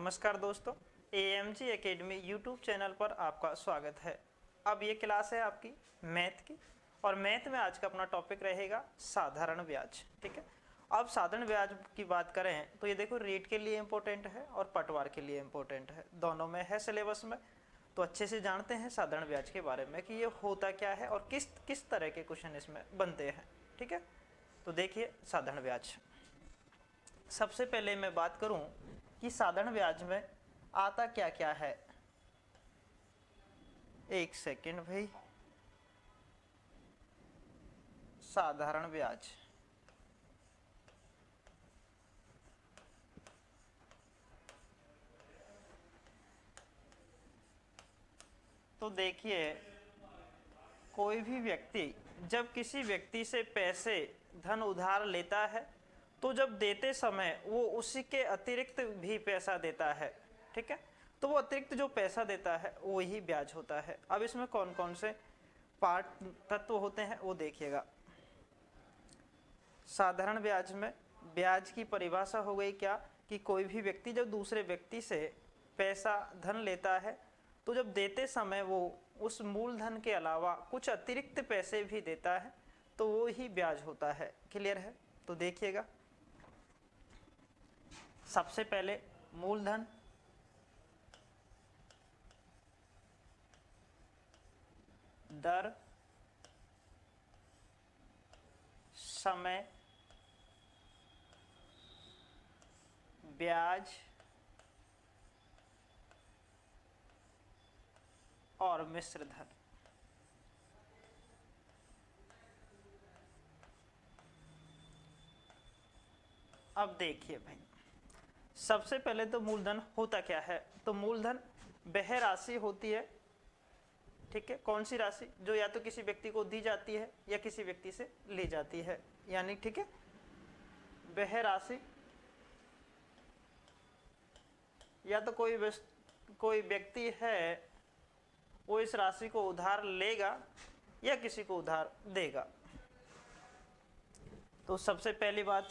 नमस्कार दोस्तों, AMG academy YouTube channel पर आपका स्वागत है। अब ये क्लास है आपकी मैथ की, और मैथ में आज का अपना टॉपिक रहेगा साधारण ब्याज। ठीक है, अब साधारण ब्याज की बात करें तो ये देखो रेट के लिए इम्पोर्टेंट है और पटवार के लिए इम्पोर्टेंट है, दोनों में है सिलेबस में। तो अच्छे से जानते हैं साधारण ब्याज के बारे में कि ये होता क्या है और किस किस तरह के क्वेश्चन इसमें बनते हैं। ठीक है, तो देखिए साधारण ब्याज। सबसे पहले मैं बात करूं कि साधारण ब्याज में आता क्या क्या है। एक सेकेंड भाई। साधारण ब्याज तो देखिए, कोई भी व्यक्ति जब किसी व्यक्ति से पैसे धन उधार लेता है तो जब देते समय वो उसी के अतिरिक्त भी पैसा देता है। ठीक है, तो वो अतिरिक्त जो पैसा देता है वो ही ब्याज होता है। अब इसमें कौन कौन से पार्ट तत्व होते हैं वो देखिएगा। साधारण ब्याज में ब्याज की परिभाषा हो गई क्या कि कोई भी व्यक्ति जब दूसरे व्यक्ति से पैसा धन लेता है तो जब देते समय वो उस मूलधन के अलावा कुछ अतिरिक्त पैसे भी देता है तो वो ही ब्याज होता है। क्लियर है? तो देखिएगा, सबसे पहले मूलधन, दर, समय, ब्याज और मिश्र धन। अब देखिए भाई, सबसे पहले तो मूलधन होता क्या है। तो मूलधन वह राशि होती है, ठीक है, कौन सी राशि जो या तो किसी व्यक्ति को दी जाती है या किसी व्यक्ति से ली जाती है। यानी ठीक है, वह राशि या तो कोई व्यक्ति है वो इस राशि को उधार लेगा या किसी को उधार देगा। तो सबसे पहली बात,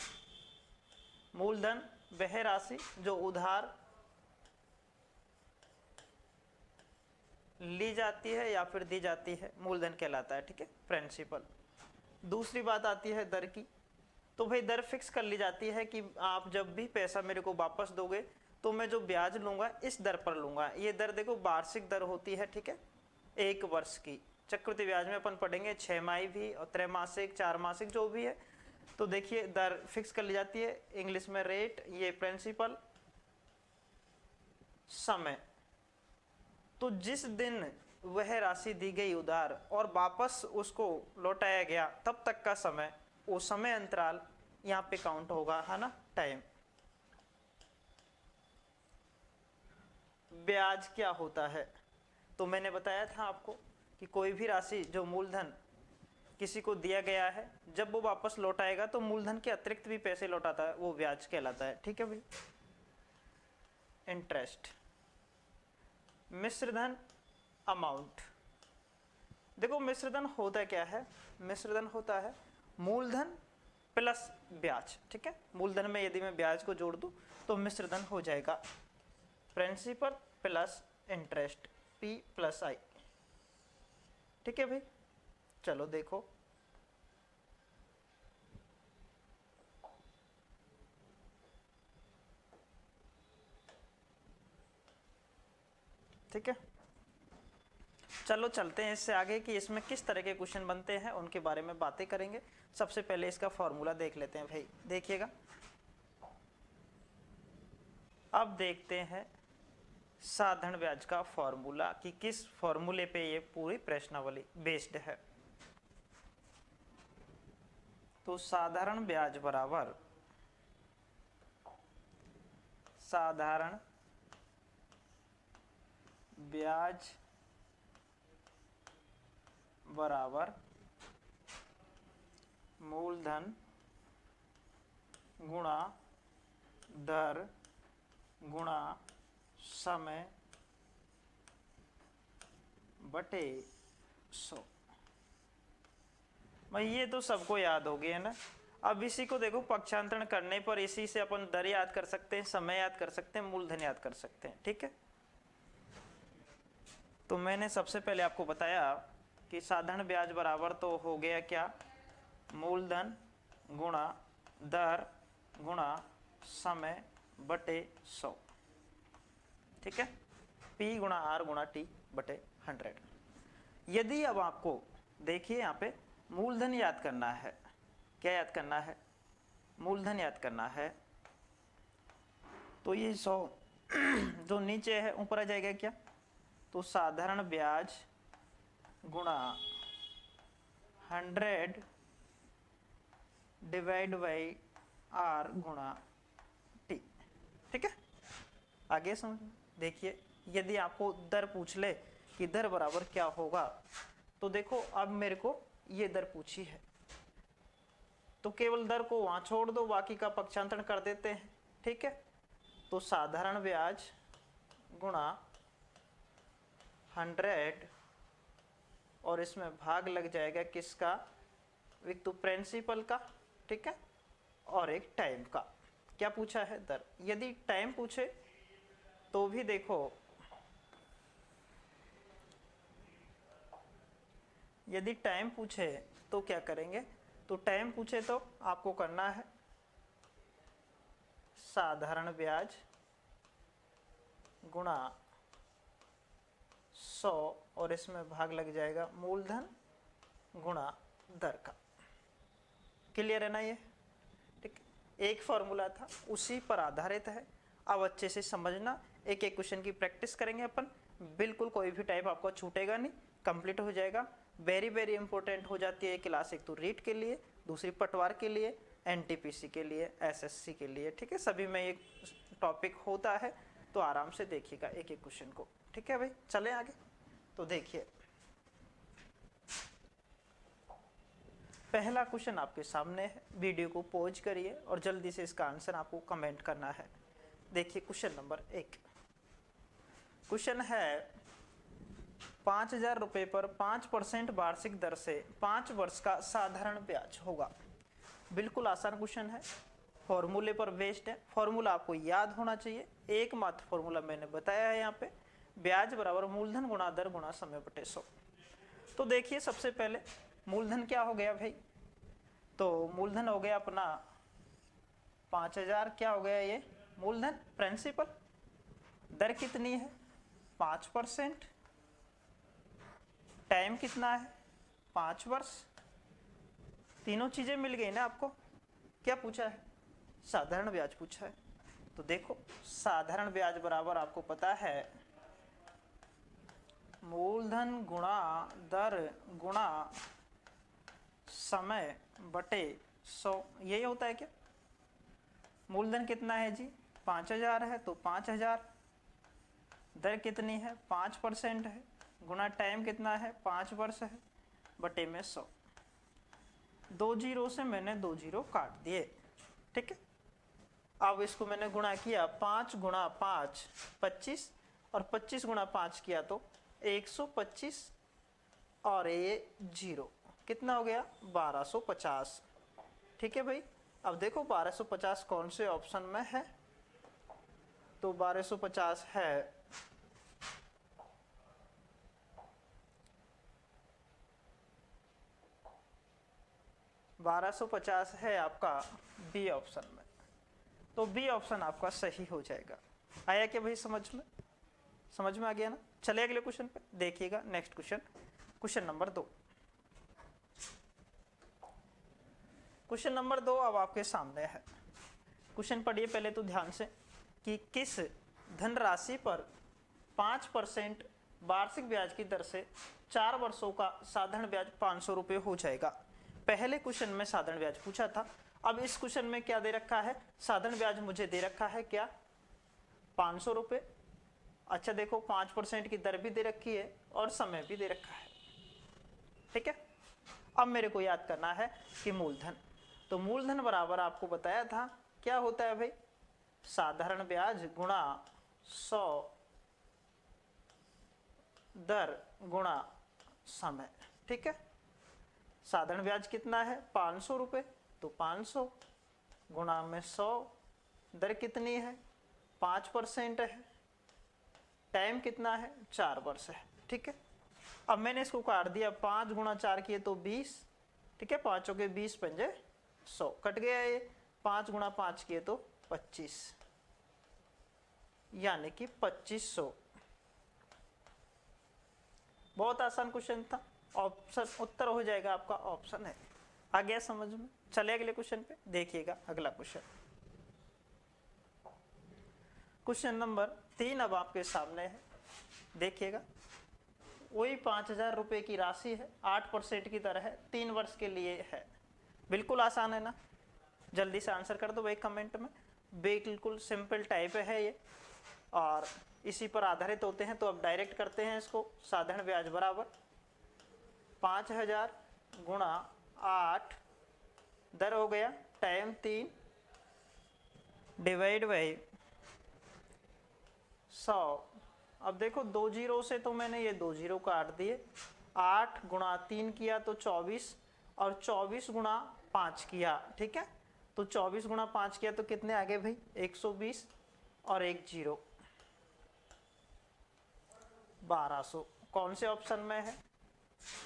मूलधन वह राशि जो उधार ली जाती है या फिर दी जाती है, मूलधन कहलाता है। ठीक है, प्रिंसिपल। दूसरी बात आती है दर की। तो भाई दर फिक्स कर ली जाती है कि आप जब भी पैसा मेरे को वापस दोगे तो मैं जो ब्याज लूंगा इस दर पर लूंगा। ये दर देखो वार्षिक दर होती है। ठीक है, एक वर्ष की। चक्रवृद्धि ब्याज में अपन पढ़ेंगे 6 माही भी और त्रैमासिक, 4 मासिक जो भी है। तो देखिए दर फिक्स कर ली जाती है, इंग्लिश में रेट, ये प्रिंसिपल, समय। तो जिस दिन वह राशि दी गई उधार और वापस उसको लौटाया गया तब तक का समय, वो समय अंतराल यहाँ पे काउंट होगा, है ना, टाइम। ब्याज क्या होता है? तो मैंने बताया था आपको कि कोई भी राशि जो मूलधन किसी को दिया गया है जब वो वापस लौटाएगा तो मूलधन के अतिरिक्त भी पैसे लौटाता है, वो ब्याज कहलाता है। ठीक है भाई। इंटरेस्ट, मिश्रधन, अमाउंट। देखो मिश्रधन होता क्या है? मिश्रधन होता है मूलधन प्लस ब्याज। ठीक है, मूलधन में यदि मैं ब्याज को जोड़ दूं तो मिश्रधन हो जाएगा principal plus interest, P plus I। ठीक है भाई, चलो देखो। ठीक है, चलो चलते हैं इससे आगे कि इसमें किस तरह के क्वेश्चन बनते हैं उनके बारे में बातें करेंगे। सबसे पहले इसका फॉर्मूला देख लेते हैं भाई। देखिएगा, अब देखते हैं साधारण ब्याज का फॉर्मूला कि किस फॉर्मूले पे ये पूरी प्रश्नावली बेस्ड है। तो साधारण ब्याज बराबर साधारण ब्याज बराबर मूलधन गुणा दर गुणा समय बटे 100। भाई ये तो सबको याद हो गया ना। अब इसी को देखो पक्षांतरण करने पर इसी से अपन दर याद कर सकते हैं, समय याद कर सकते हैं, मूलधन याद कर सकते हैं। ठीक है, तो मैंने सबसे पहले आपको बताया कि साधारण ब्याज बराबर तो हो गया क्या, मूलधन गुणा दर गुणा समय बटे 100। ठीक है, P गुणा R गुणा T बटे 100। यदि अब आपको देखिए यहाँ पे मूलधन याद करना है, क्या याद करना है, मूलधन याद करना है, तो ये 100 जो नीचे है ऊपर आ जाएगा क्या, तो साधारण ब्याज गुणा 100 डिवाइड बाई R गुणा T। ठीक है, आगे समझ। देखिए यदि आपको दर पूछ ले कि दर बराबर क्या होगा, तो देखो अब मेरे को ये दर पूछी है, तो केवल दर को वहां छोड़ दो, बाकी का पक्षांतरण कर देते हैं। ठीक है, तो साधारण ब्याज गुणा 100 और इसमें भाग लग जाएगा किसका, एक तो प्रिंसिपल का, ठीक है, और एक टाइम का। क्या पूछा है, दर। यदि टाइम पूछे तो भी देखो, यदि टाइम पूछे तो क्या करेंगे, तो टाइम पूछे तो आपको करना है साधारण ब्याज गुणा 100 और इसमें भाग लग जाएगा मूलधन गुणा दर का। क्लियर है ना ये, ठीक। एक फॉर्मूला था, उसी पर आधारित है। अब अच्छे से समझना, एक एक क्वेश्चन की प्रैक्टिस करेंगे अपन, बिल्कुल कोई भी टाइप आपको छूटेगा नहीं, कंप्लीट हो जाएगा। वेरी वेरी इंपॉर्टेंट हो जाती है क्लास, एक तो रीट के लिए, दूसरी पटवार के लिए, एनटीपीसी के लिए, एसएससी के लिए। ठीक है, सभी में एक टॉपिक होता है, तो आराम से देखिएगा एक एक क्वेश्चन को। ठीक है भाई, चलें आगे। तो देखिए पहला क्वेश्चन आपके सामने है, वीडियो को पॉज करिए और जल्दी से इसका आंसर आपको कमेंट करना है। देखिए क्वेश्चन नंबर 1, क्वेश्चन है 5,000 रुपए पर 5% वार्षिक दर से 5 वर्ष का साधारण ब्याज होगा। बिल्कुल आसान क्वेश्चन है, फॉर्मूले पर बेस्ड है, फॉर्मूला आपको याद होना चाहिए। एकमात्र फॉर्मूला मैंने बताया है यहाँ पे, ब्याज बराबर मूलधन गुणा दर गुणा समय बटे 100। तो देखिए सबसे पहले मूलधन क्या हो गया भाई, तो मूलधन हो गया अपना 5,000, क्या हो गया ये मूलधन, प्रिंसिपल। दर कितनी है 5%, टाइम कितना है 5 वर्ष। तीनों चीजें मिल गई ना आपको। क्या पूछा है, साधारण ब्याज पूछा है। तो देखो साधारण ब्याज बराबर आपको पता है मूलधन गुणा दर गुणा समय बटे 100, यही होता है क्या। मूलधन कितना है जी 5,000 है, तो 5,000, दर कितनी है 5% है, गुणा टाइम कितना है 5 वर्ष है, बटे में 100। 2 जीरो से मैंने 2 जीरो काट दिए। ठीक है, अब इसको मैंने गुणा किया, 5 गुणा 5 25, और 25 गुणा 5 किया तो 125, और ये जीरो कितना हो गया 1250। ठीक है भाई, अब देखो 1250 कौन से ऑप्शन में है, तो 1250 है 1250 है आपका बी ऑप्शन में, तो बी ऑप्शन आपका सही हो जाएगा। आया क्या भाई समझ में आ गया ना। चलिए अगले क्वेश्चन पे देखिएगा। Next question, question number 2। Question number 2 अब आपके सामने है। क्वेश्चन पढ़िए पहले तो ध्यान से, कि किस धनराशि पर 5% वार्षिक ब्याज की दर से 4 वर्षों का साधारण ब्याज 500 रुपये हो जाएगा। पहले क्वेश्चन में साधारण ब्याज पूछा था, अब इस क्वेश्चन में क्या दे रखा है, साधारण ब्याज मुझे दे रखा है क्या 500 रुपये। अच्छा देखो 5% की दर भी दे रखी है और समय भी दे रखा है। ठीक है, अब मेरे को याद करना है कि मूलधन, तो मूलधन बराबर आपको बताया था क्या होता है भाई, साधारण ब्याज गुणा 100 दर गुणा समय। ठीक है, साधारण ब्याज कितना है 500 रुपये, तो 500 गुणा में 100, दर कितनी है 5% है, टाइम कितना है 4 वर्ष है। ठीक है, अब मैंने इसको काट दिया, 5 गुणा 4 किए तो 20, ठीक है, 5 के 20 पंजे 100, कट गया ये, 5 गुणा 5 किए तो 25, यानी कि 2500। बहुत आसान क्वेश्चन था, ऑप्शन उत्तर हो जाएगा आपका ऑप्शन है। आ गया समझ में? चले अगले क्वेश्चन पे, देखिएगा अगला क्वेश्चन, क्वेश्चन नंबर 3 अब आपके सामने है। देखिएगा, वही 5000 रुपए की राशि है, 8% की दर है, 3 वर्ष के लिए है। बिल्कुल आसान है ना, जल्दी से आंसर कर दो भाई कमेंट में। बिल्कुल सिंपल टाइप है ये और इसी पर आधारित होते हैं। तो अब डायरेक्ट करते हैं इसको। साधारण ब्याज बराबर 5000 गुणा 8, दर हो गया टाइम 3 डिवाइड बाई 100। अब देखो 2 जीरो से तो मैंने ये 2 जीरो काट दिए, 8 गुणा 3 किया तो 24 और 24 गुणा 5 किया। ठीक है, तो 24 गुणा 5 किया तो कितने आ गए भाई 120 और 1 जीरो 1200। कौन से ऑप्शन में है?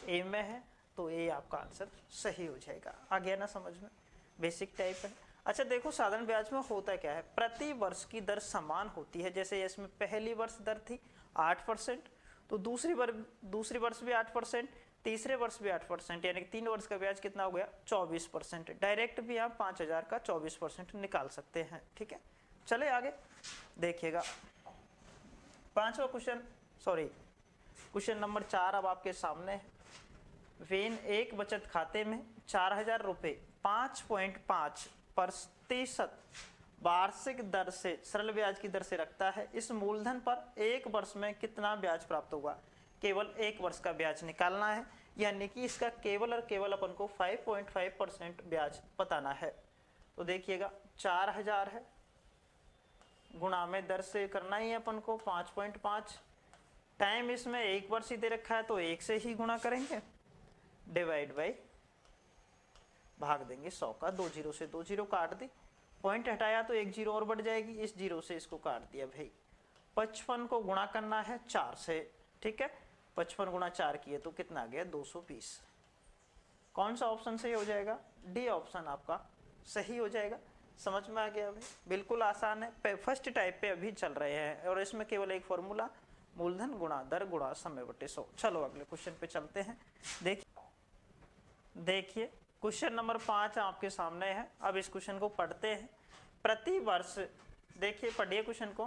ए में है, तो ए आपका आंसर सही हो जाएगा। आ गया ना समझ में? बेसिक टाइप है। अच्छा देखो, साधारण ब्याज में होता क्या है, प्रति वर्ष की दर समान होती है। जैसे इसमें पहली वर्ष दर थी 8%, तो दूसरी वर्ष भी 8%, तीसरे वर्ष भी 8%, यानी कि 3 वर्ष का ब्याज कितना हो गया 24%। डायरेक्ट भी आप 5000 का 24% निकाल सकते हैं। ठीक है, चले आगे देखिएगा। पांचवा क्वेश्चन, सॉरी क्वेश्चन नंबर 4 अब आपके सामने है। वेन एक बचत खाते में 4000 रुपये 5.5% वार्षिक दर से सरल ब्याज की दर से रखता है। इस मूलधन पर एक वर्ष में कितना ब्याज प्राप्त होगा? केवल एक वर्ष का ब्याज निकालना है, यानी कि इसका केवल और केवल अपन को 5.5% ब्याज बताना है। तो देखिएगा 4000 है, गुणा में दर से करना ही है अपन को 5.5, टाइम इसमें एक वर्ष ही दे रखा है तो एक से ही गुणा करेंगे, डिवाइड बाई भाग देंगे 100 का। 2 जीरो से 2 जीरो काट दी, पॉइंट हटाया तो 1 जीरो और बढ़ जाएगी, इस जीरो से इसको काट दिया भाई। 55 को गुणा करना है 4 से। ठीक है, 55 गुणा 4 किए तो कितना आ गया 220। कौन सा ऑप्शन सही हो जाएगा? डी ऑप्शन आपका सही हो जाएगा। समझ में आ गया भाई? बिल्कुल आसान है, फर्स्ट टाइप पे अभी चल रहे हैं और इसमें केवल एक फॉर्मूला, मूलधन गुणा दर गुणा समय बटे 100। चलो अगले क्वेश्चन पे चलते हैं। देखिए क्वेश्चन नंबर 5 आपके सामने है। अब इस क्वेश्चन को पढ़ते हैं। प्रति वर्ष, देखिए पढ़िए क्वेश्चन को,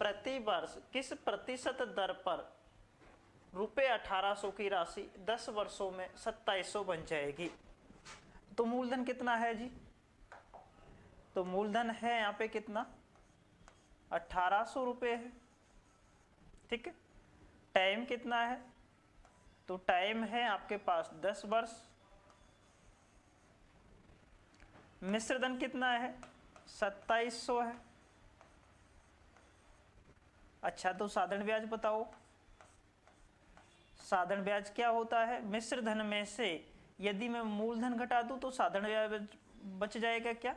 प्रति वर्ष किस प्रतिशत दर पर रुपए 1800 की राशि 10 वर्षों में 2700 बन जाएगी? तो मूलधन कितना है जी? तो मूलधन है यहाँ पे कितना 1800 रुपये है। ठीक है, टाइम कितना है? तो टाइम है आपके पास 10 वर्ष। मिश्र धन कितना है 2700 है। अच्छा तो साधारण ब्याज बताओ, साधारण ब्याज क्या होता है? मिश्र धन में से यदि मैं मूलधन घटा दूं तो साधारण ब्याज बच जाएगा क्या?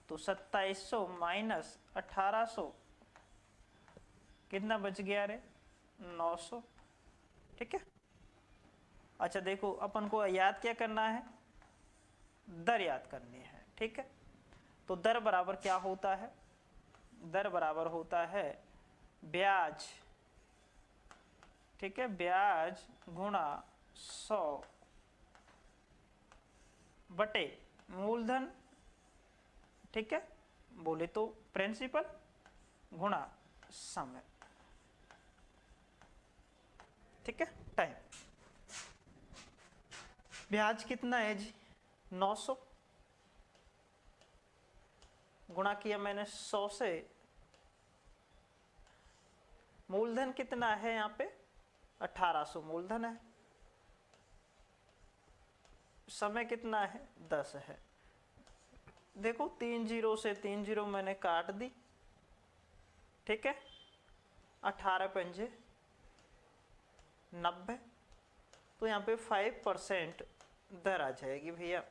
तो 2700 माइनस 1800 कितना बच गया रे 900। ठीक है, अच्छा देखो अपन को याद क्या करना है, दर याद करनी है। ठीक है, तो दर बराबर क्या होता है? दर बराबर होता है ब्याज, ठीक है, ब्याज गुणा 100 बटे मूलधन, ठीक है, बोले तो प्रिंसिपल गुणा समय। ठीक है, टाइम। ब्याज कितना है जी 900, गुणा किया मैंने 100 से। मूलधन कितना है यहाँ पे 1800 मूलधन है। समय कितना है 10 है। देखो 3 जीरो से 3 जीरो मैंने काट दी। ठीक है, 18 पंजे 90, तो यहाँ पे 5% दर आ जाएगी भैया।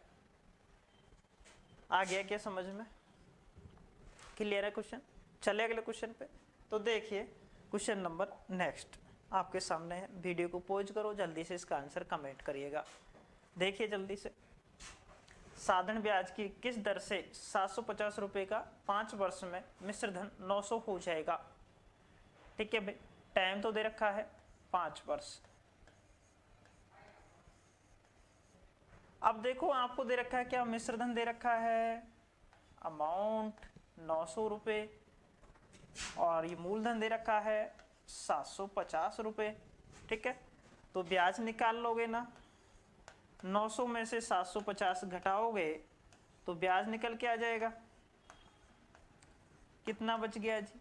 आ गया क्या समझ में? क्लियर है क्वेश्चन? चले अगले क्वेश्चन पे। तो देखिए क्वेश्चन नंबर नेक्स्ट आपके सामने है। वीडियो को पॉज करो, जल्दी से इसका आंसर कमेंट करिएगा। देखिए जल्दी से, साधारण ब्याज की किस दर से 750 रुपए का 5 वर्ष में मिश्र धन 900 हो जाएगा? ठीक है भाई, टाइम तो दे रखा है 5 वर्ष। अब देखो आपको दे रखा है क्या? मिश्र धन दे रखा है अमाउंट 900 रुपए और ये मूलधन दे रखा है 750 रुपए। ठीक है, तो ब्याज निकाल लोगे ना, 900 में से 750 घटाओगे तो ब्याज निकल के आ जाएगा। कितना बच गया जी?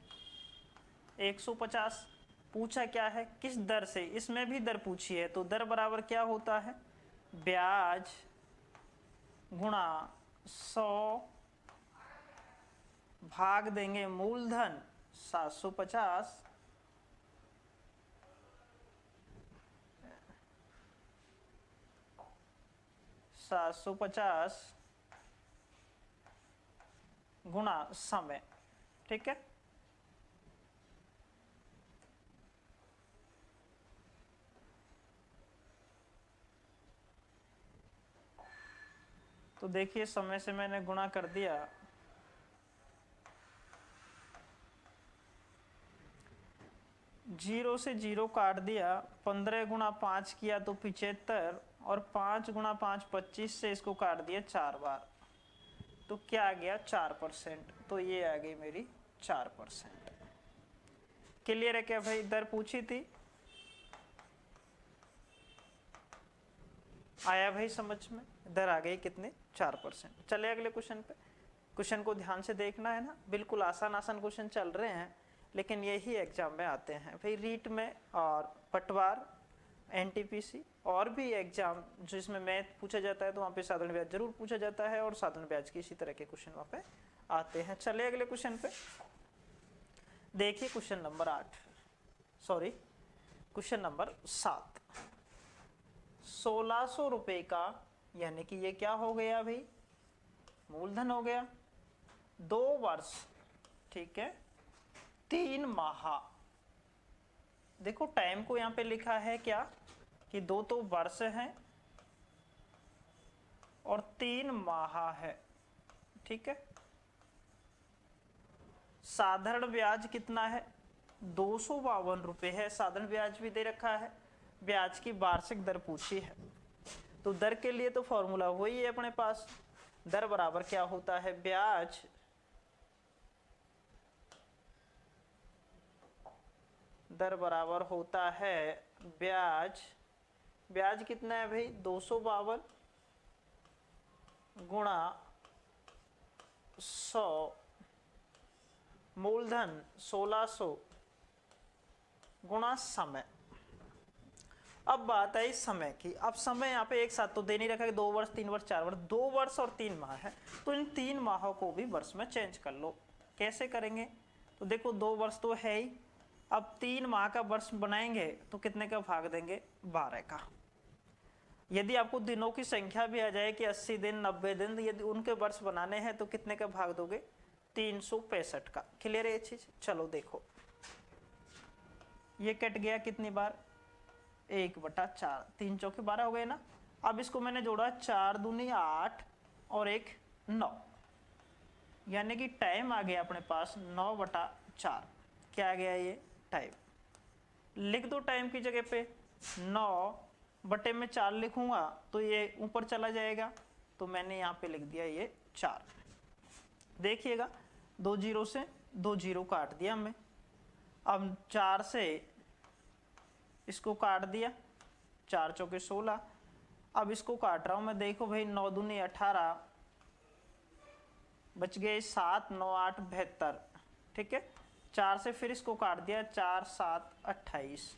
150। पूछा क्या है? किस दर से? इसमें भी दर पूछी है, तो दर बराबर क्या होता है? ब्याज गुणा 100 भाग देंगे मूलधन 750 गुणा समय। ठीक है, तो देखिए समय से मैंने गुणा कर दिया, जीरो से जीरो काट दिया, 15 गुणा 5 किया तो 75 और 5 गुणा 5 25 से इसको काट दिया 4 बार, तो क्या आ गया? 4%। तो ये आ गई मेरी 4%। क्लियर है क्या भाई? दर पूछी थी, आया भाई समझ में? दर आ गई कितने? 4%। चले अगले क्वेश्चन पे। क्वेश्चन को ध्यान से देखना है ना, बिल्कुल आसान आसान क्वेश्चन चल रहे हैं, लेकिन यही एग्जाम में आते हैं भाई। रीट में और पटवार, एनटीपीसी और भी एग्जाम जिसमें मैथ पूछा जाता है तो वहाँ पे साधारण ब्याज जरूर पूछा जाता है और साधारण ब्याज की इसी तरह के क्वेश्चन वहाँ पे आते हैं। चले अगले क्वेश्चन पे। देखिए question number 8, sorry question number 7। 1600 रुपए का, यानी कि ये क्या हो गया भाई? मूलधन हो गया। 2 वर्ष, ठीक है, 3 माह। देखो टाइम को यहां पे लिखा है क्या कि 2 तो वर्ष है और 3 माह है। ठीक है, साधारण ब्याज कितना है? 252 रुपए है। साधारण ब्याज भी दे रखा है, ब्याज की वार्षिक दर पूछी है, तो दर के लिए तो फॉर्मूला वही है अपने पास। दर बराबर क्या होता है? ब्याज दर बराबर होता है ब्याज, ब्याज कितना है भाई? 252 गुणा 100, मूलधन 1600 गुणा समय। अब बात आई समय की। अब समय यहाँ पे एक साथ तो दे नहीं रखा कि 2 वर्ष 3 वर्ष 4 वर्ष, 2 वर्ष और 3 माह है, तो इन 3 माहों को भी वर्ष में चेंज कर लो। कैसे करेंगे? तो देखो 2 वर्ष तो है ही, अब 3 माह का वर्ष बनाएंगे तो कितने का भाग देंगे? 12 का। यदि आपको दिनों की संख्या भी आ जाए कि 80 दिन 90 दिन, यदि उनके वर्ष बनाने हैं तो कितने का भाग दोगे? 365 का। क्लियर है ये चीज? चलो देखो, ये कट गया कितनी बार? 1/4, 3 चौके 12 हो गए ना। अब इसको मैंने जोड़ा, 4 दूनी 8 और 1 9, यानी कि टाइम आ गया अपने पास 9/4। क्या आ गया? ये टाइम। लिख दो टाइम की जगह पे 9/4 लिखूंगा तो ये ऊपर चला जाएगा, तो मैंने यहाँ पे लिख दिया ये 4। देखिएगा 2 जीरो से 2 जीरो काट दिया हमने। अब 4 से इसको काट दिया, 4 चौके 16। अब इसको काट रहा हूं मैं, देखो भाई 9 दूनी 18, बच गए 7 9 8 72। ठीक है, 4 से फिर इसको काट दिया, 4 7 28,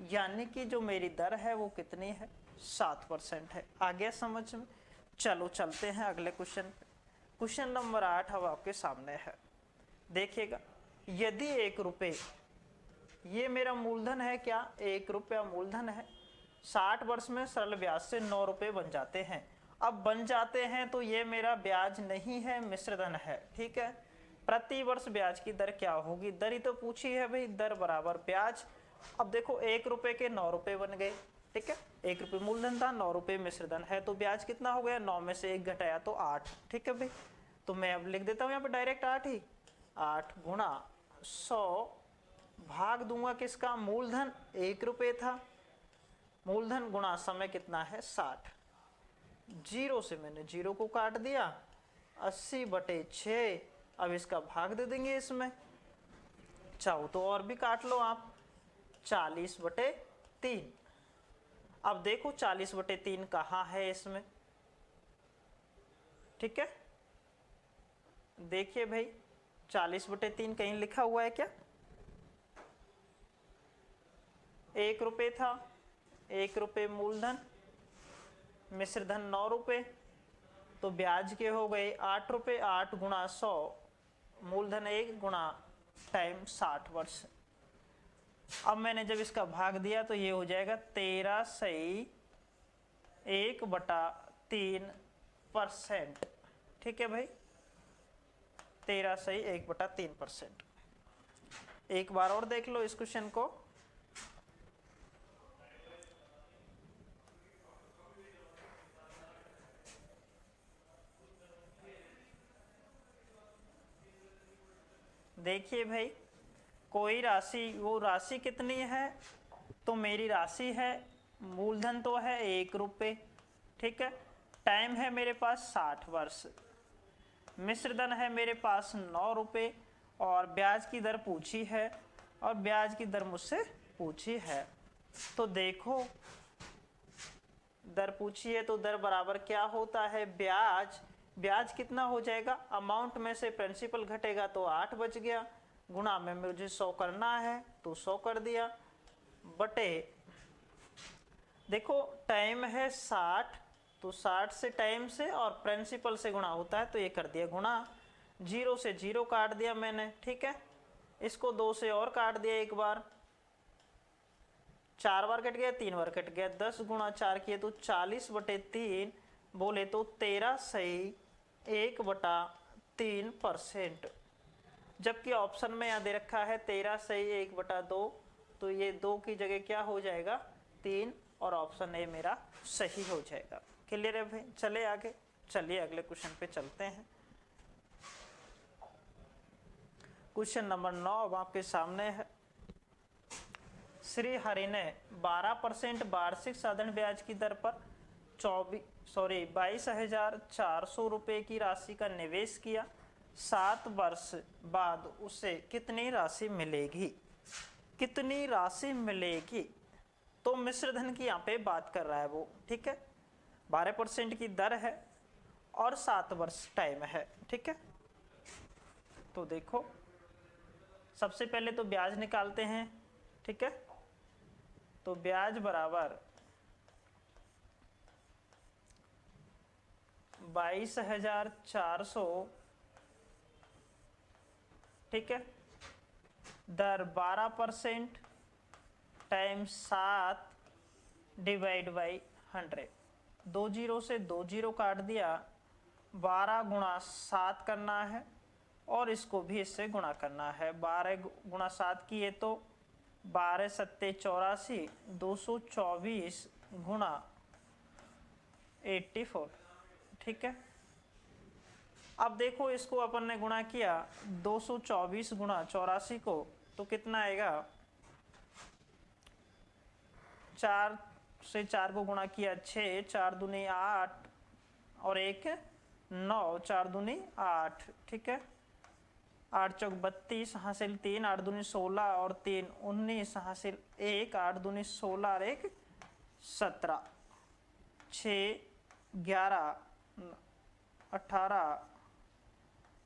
यानी कि जो मेरी दर है वो कितनी है? 7% है। आ गया समझ में? चलो चलते हैं अगले क्वेश्चन पे। क्वेश्चन नंबर 8 अब आपके सामने है। देखिएगा, यदि 1 रुपये, ये मेरा मूलधन है क्या? 1 रुपया मूलधन है। 60 वर्ष में सरल ब्याज से 9 रुपये बन जाते हैं। अब बन जाते हैं तो ये मेरा ब्याज नहीं है, मिश्रधन है। ठीक है, प्रति वर्ष ब्याज की दर क्या होगी, दर ही तो पूछी है भाई, दर बराबर ब्याज। अब देखो 1 रुपए के 9 रुपए बन गए। ठीक है, 1 रुपए मूलधन था, 9 रुपए मिश्रधन है, तो ब्याज कितना हो गया, 9 में से 1 घटाया तो 8। ठीक है भाई, तो मैं अब लिख देता हूं यहाँ पे डायरेक्ट 8 ही, 8 गुणा 100 भाग दूंगा किसका, मूलधन 1 रुपए था, मूलधन गुणा समय कितना है 60, जीरो से मैंने जीरो को काट दिया, 80/6। अब इसका भाग दे देंगे इसमें, चाहो तो और भी काट लो आप, 40/3। अब देखो 40/3 कहाँ है इसमें। ठीक है, देखिए भाई 40/3 कहीं लिखा हुआ है क्या, 1 रुपए था, 1 रुपए मूलधन, मिश्रधन 9 रुपए, तो ब्याज के हो गए 8 रुपए, 8 गुणा 100, मूलधन 1 गुणा टाइम 60 वर्ष। अब मैंने जब इसका भाग दिया तो ये हो जाएगा 13/1/3%। ठीक है भाई, 13/1/3%। एक बार और देख लो इस क्वेश्चन को। देखिए भाई, कोई राशि, वो राशि कितनी है, तो मेरी राशि है, मूलधन तो है 1 रुपए। ठीक है, टाइम है मेरे पास 60 वर्ष, मिश्रधन है मेरे पास 9 रुपए, और ब्याज की दर पूछी है, और ब्याज की दर मुझसे पूछी है। तो देखो दर पूछी है तो दर बराबर क्या होता है, ब्याज। ब्याज कितना हो जाएगा, अमाउंट में से प्रिंसिपल घटेगा तो 8 बच गया, गुणा में मुझे 100 करना है तो 100 कर दिया, बटे देखो टाइम है 60, तो 60 से टाइम से और प्रिंसिपल से गुणा होता है, तो ये कर दिया गुणा, जीरो से जीरो काट दिया मैंने। ठीक है, इसको 2 से और काट दिया, एक बार 4 बार कट गया, 3 बार कट गया, 10 गुणा 4 किए तो 40/3, बोले तो 13/1/3%। जबकि ऑप्शन में यहाँ दे रखा है 13/1/2, तो ये 2 की जगह क्या हो जाएगा 3, और ऑप्शन ए मेरा सही हो जाएगा। क्लियर है भाई, चले आगे, चलिए अगले क्वेश्चन पे चलते हैं। क्वेश्चन नंबर 9 अब आपके सामने है। श्री हरि ने 12% वार्षिक साधारण ब्याज की दर पर 22,400 रुपए की राशि का निवेश किया, 7 वर्ष बाद उसे कितनी राशि मिलेगी, कितनी राशि मिलेगी। तो मिश्रधन की यहाँ पे बात कर रहा है वो। ठीक है, 12% की दर है और 7 वर्ष टाइम है। ठीक है, तो देखो सबसे पहले तो ब्याज निकालते हैं। ठीक है, तो ब्याज बराबर 22,400, ठीक है, दर 12% टाइम 7 डिवाइड बाई 100, 2 जीरो से 2 जीरो काट दिया, 12 गुणा 7 करना है और इसको भी इससे गुणा करना है। 12 गुणा 7 किए तो 12 सत्ते 84, 224 गुणा 84। ठीक है, अब देखो इसको अपन ने गुणा किया 224 गुणा 84 को, तो कितना आएगा, 4 से 4 को गुणा किया 6, 4 दूनी 8 और 1 9, 4 दूनी 8। ठीक है, 8 चौक 32, हासिल 3, 8 दूनी 16 और 3 19, हासिल 1, 8 दूनी 16 और 1 17, 6 11 18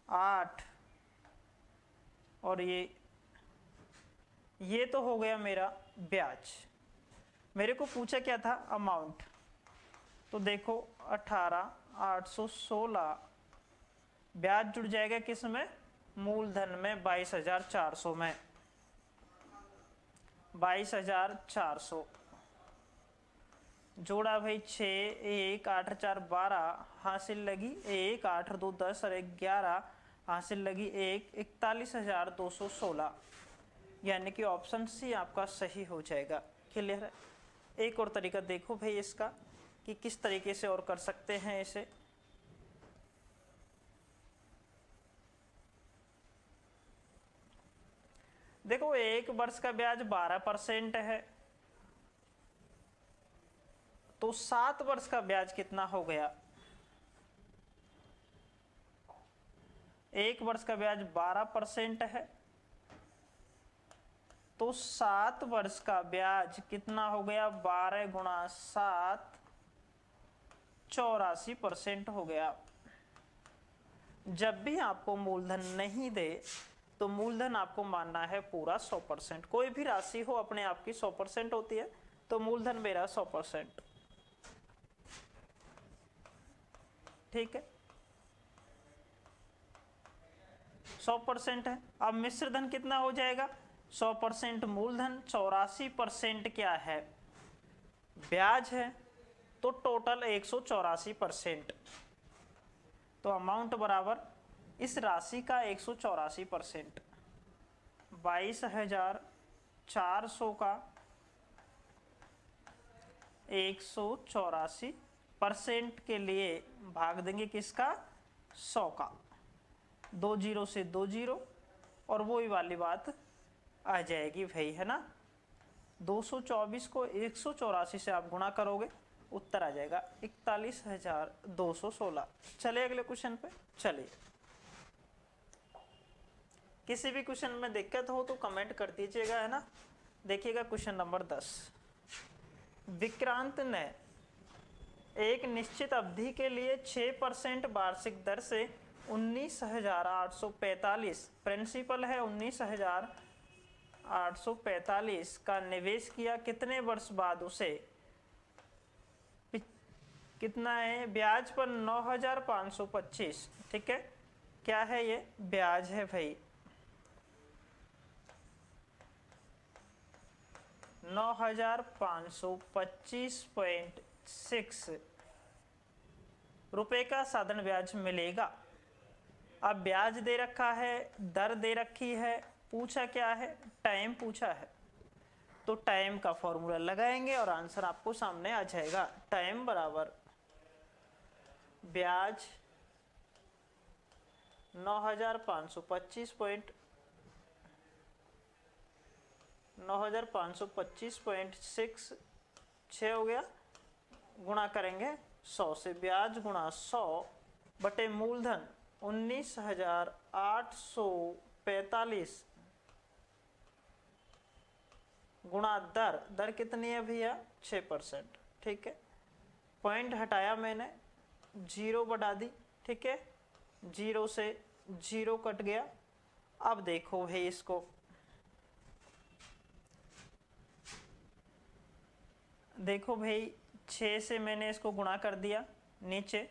8 और ये तो हो गया मेरा ब्याज। मेरे को पूछा क्या था, अमाउंट, तो देखो 18,816 ब्याज जुड़ जाएगा किस में, मूलधन में 22,400 में, 22,400 जोड़ा भाई 6, 1 8 4 12 हासिल लगी 1, 8 2 10 और 11 हासिल लगी 1, 41,216, यानी कि ऑप्शन सी आपका सही हो जाएगा। क्लियर है। एक और तरीका देखो भाई इसका कि किस तरीके से और कर सकते हैं इसे। देखो 1 वर्ष का ब्याज 12% है, तो 7 वर्ष का ब्याज कितना हो गया? 1 वर्ष का ब्याज 12% है, तो 7 वर्ष का ब्याज कितना हो गया? 12 गुणा 7 84% हो गया। जब भी आपको मूलधन नहीं दे तो मूलधन आपको मानना है पूरा 100%। कोई भी राशि हो अपने आप की 100% होती है, तो मूलधन मेरा 100%। ठीक है, 100% है। अब मिश्र धन कितना हो जाएगा? 100% मूलधन, 84% क्या है? ब्याज है, तो टोटल 184%। तो अमाउंट बराबर इस राशि का 184%, 22,400 का 184% के लिए भाग देंगे किसका? 100 का। 2 जीरो से 2 जीरो और वही वाली बात आ जाएगी भाई, है ना। 224 को 184 से आप गुणा करोगे, उत्तर आ जाएगा 41,216। चले अगले क्वेश्चन पे। चलिए, किसी भी क्वेश्चन में दिक्कत हो तो कमेंट कर दीजिएगा, है ना। देखिएगा क्वेश्चन नंबर 10। विक्रांत ने एक निश्चित अवधि के लिए 6% वार्षिक दर से 19,845, प्रिंसिपल है 19,845 का निवेश किया। कितने वर्ष बाद उसे कितना है? ब्याज पर 9,525। ठीक है, क्या है ये? ब्याज है भाई। 9,525.6 रुपए का साधारण ब्याज मिलेगा। अब ब्याज दे रखा है, दर दे रखी है, पूछा क्या है? टाइम पूछा है। तो टाइम का फॉर्मूला लगाएंगे और आंसर आपको सामने आ जाएगा। टाइम बराबर ब्याज 9,525.6 हो गया, गुणा करेंगे 100 से। ब्याज गुणा 100 बटे मूलधन 19,845 गुणा दर, दर कितनी है भैया? 6%। ठीक है, पॉइंट हटाया मैंने, जीरो बढ़ा दी। ठीक है, जीरो से जीरो कट गया। अब देखो भाई इसको, देखो भाई 6 से मैंने इसको गुणा कर दिया नीचे,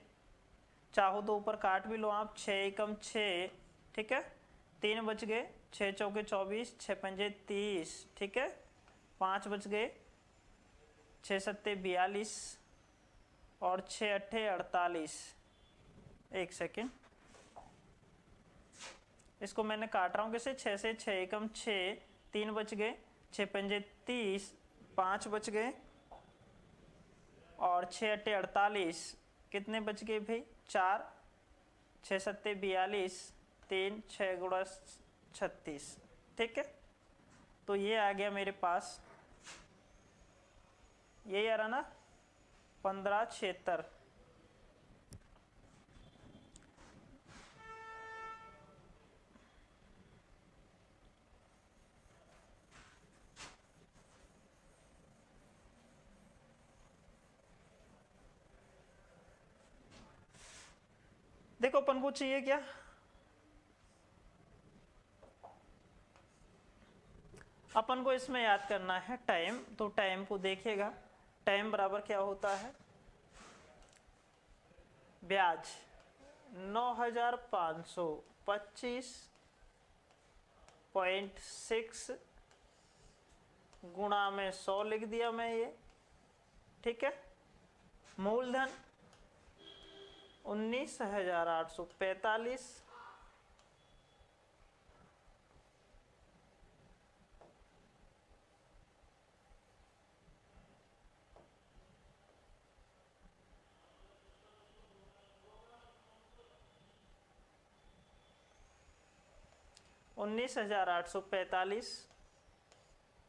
चाहो तो ऊपर काट भी लो आप। 6 एकम 6, ठीक है, 3 बच गए, 6 चौके 24, 6 पंजे 30, ठीक है, 5 बच गए, 6 सत्ते 42 और 6 अट्ठे 48। एक सेकेंड, इसको मैंने काट रहा हूँ कैसे? 6 से 6 एकम 6, 3 बच गए, 6 पंजे 30, 5 बच गए और 6 अट्ठे 48। कितने बच गए भाई? 4, 6 सत्ते 42, 3, 6 गुणा 36। ठीक है, तो ये आ गया मेरे पास, यही आ रहा ना, 1576। देखो अपन को चाहिए क्या? अपन को इसमें याद करना है टाइम। तो टाइम को देखिएगा, टाइम बराबर क्या होता है? ब्याज 9,525.6 गुणा में 100 लिख दिया मैं ये। ठीक है, मूलधन 19,845,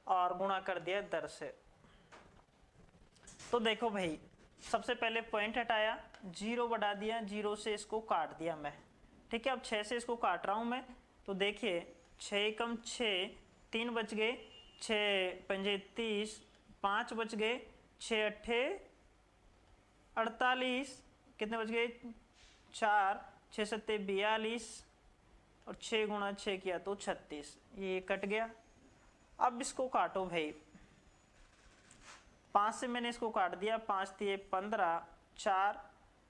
और गुणा कर दिया दर से। तो देखो भाई, सबसे पहले पॉइंट हटाया, 0 बढ़ा दिया, 0 से इसको काट दिया मैं, ठीक है। अब 6 से इसको काट रहा हूं मैं, तो देखिए 6 कम 6, 3 बच गए, 6 पंजे 30, 5 बच गए, 6 अट्ठे 48, कितने बच गए 4, 6 सत्ते 42 और 6 गुणा 6 किया तो 36, ये कट गया। अब इसको काटो भाई, 5 से मैंने इसको काट दिया, 5 दिए 15, 4,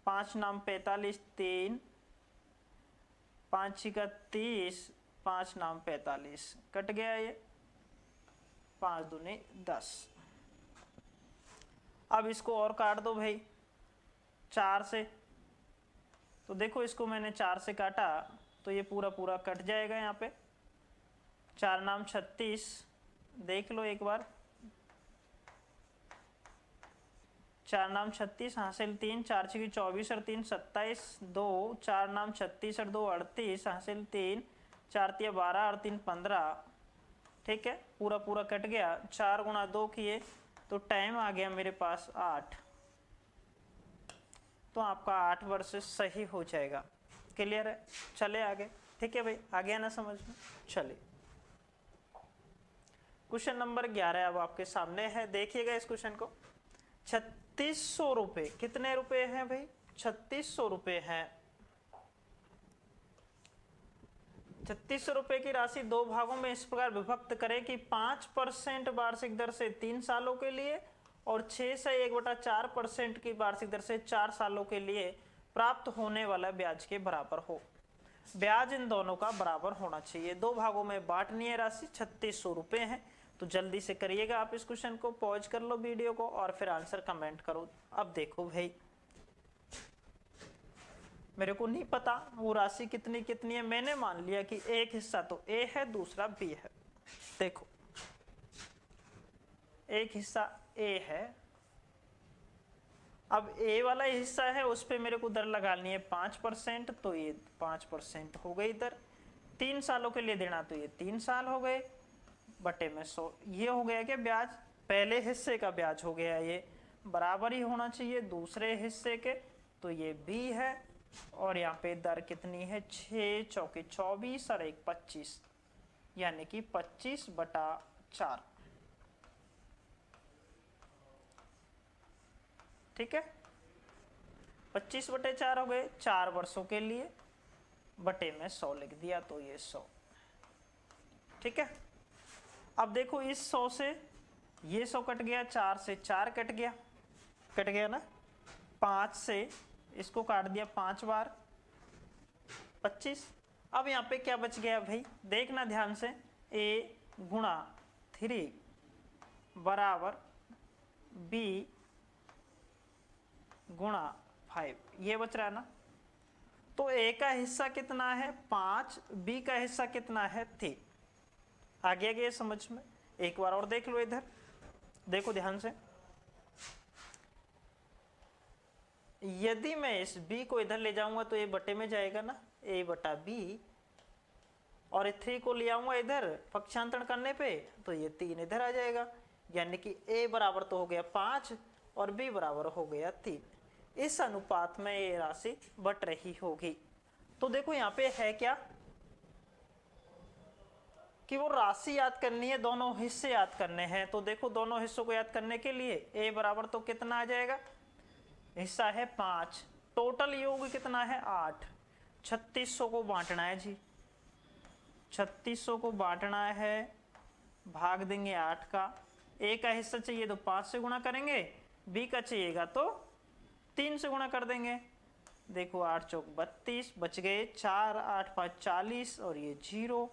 5 नाम 45, 3, 5 छिका 30, 5 नाम 45, कट गया ये, 5 दूनी 10। अब इसको और काट दो भाई 4 से, तो देखो इसको मैंने 4 से काटा तो ये पूरा पूरा कट जाएगा यहाँ पे। 4 नाम 36, देख लो एक बार, 4 नाम 36 हासिल 3, 4 छकी 24 और 3 27, 2, 4 नाम 36 और 2 38 हासिल 3, 4 तिया 12 और 3 15, ठीक है, पूरा पूरा कट गया। 4 गुणा 2 किए तो टाइम आ गया मेरे पास 8, तो आपका 8 वर्ष सही हो जाएगा। क्लियर है? चले आगे, ठीक है भाई, आ गया ना समझ में? चलिए क्वेश्चन नंबर 11 अब आपके सामने है, देखिएगा इस क्वेश्चन को। 3600 रुपए, कितने रुपए हैं भाई? 3600 रुपए हैं। 3600 रुपए की राशि दो भागों में इस प्रकार विभक्त करें कि 5% वार्षिक दर से 3 सालों के लिए और 6 से 1/4% की वार्षिक दर से 4 सालों के लिए प्राप्त होने वाला ब्याज के बराबर हो। ब्याज इन दोनों का बराबर होना चाहिए। दो भागों में बांटनी है राशि, 3600 रुपए है। तो जल्दी से करिएगा आप इस क्वेश्चन को, पॉज कर लो वीडियो को और फिर आंसर कमेंट करो। अब देखो भाई, मेरे को नहीं पता वो राशि कितनी कितनी है, मैंने मान लिया कि एक हिस्सा तो ए है, दूसरा बी है। देखो एक हिस्सा ए है, अब ए वाला हिस्सा है उस पे मेरे को दर लगानी है 5%, तो ये 5% हो गई दर। 3 सालों के लिए देना तो ये 3 साल हो गए, बटे में 100, ये हो गया क्या ब्याज? पहले हिस्से का ब्याज हो गया, ये बराबर ही होना चाहिए दूसरे हिस्से के, तो ये बी है। और यहाँ पे दर कितनी है? 6 चौके 24 और 1 25, यानी कि 25/4, ठीक है। 25/4 हो गए 4 वर्षों के लिए, बटे में 100 लिख दिया, तो ये 100, ठीक है। अब देखो इस 100 से ये 100 कट गया, 4 से 4 कट गया ना, 5 से इसको काट दिया 5 बार, 25। अब यहाँ पे क्या बच गया भाई? देखना ध्यान से, a गुणा 3 बराबर b गुणा 5, ये बच रहा है ना। तो a का हिस्सा कितना है? 5, b का हिस्सा कितना है? 3। आ गया समझ में? एक बार और देख लो इधर, देखो ध्यान से, यदि मैं इस b को इधर ले जाऊंगा तो ये बटे में जाएगा ना, a/b, और 3 को ले आऊंगा इधर पक्षांतरण करने पे तो ये 3 इधर आ जाएगा, यानी कि a बराबर तो हो गया 5 और b बराबर हो गया 3। इस अनुपात में ये राशि बट रही होगी। तो देखो यहाँ पे है क्या कि वो राशि याद करनी है, दोनों हिस्से याद करने हैं। तो देखो दोनों हिस्सों को याद करने के लिए a बराबर तो कितना आ जाएगा? हिस्सा है 5, टोटल योग कितना है? 8। 3600 को बांटना है जी, 3600 को बांटना है, भाग देंगे 8 का। a का हिस्सा चाहिए तो 5 से गुणा करेंगे, b का चाहिएगा तो 3 से गुणा कर देंगे। देखो 8 चौक 32, बच गए 4, 8 5 40 और ये 0।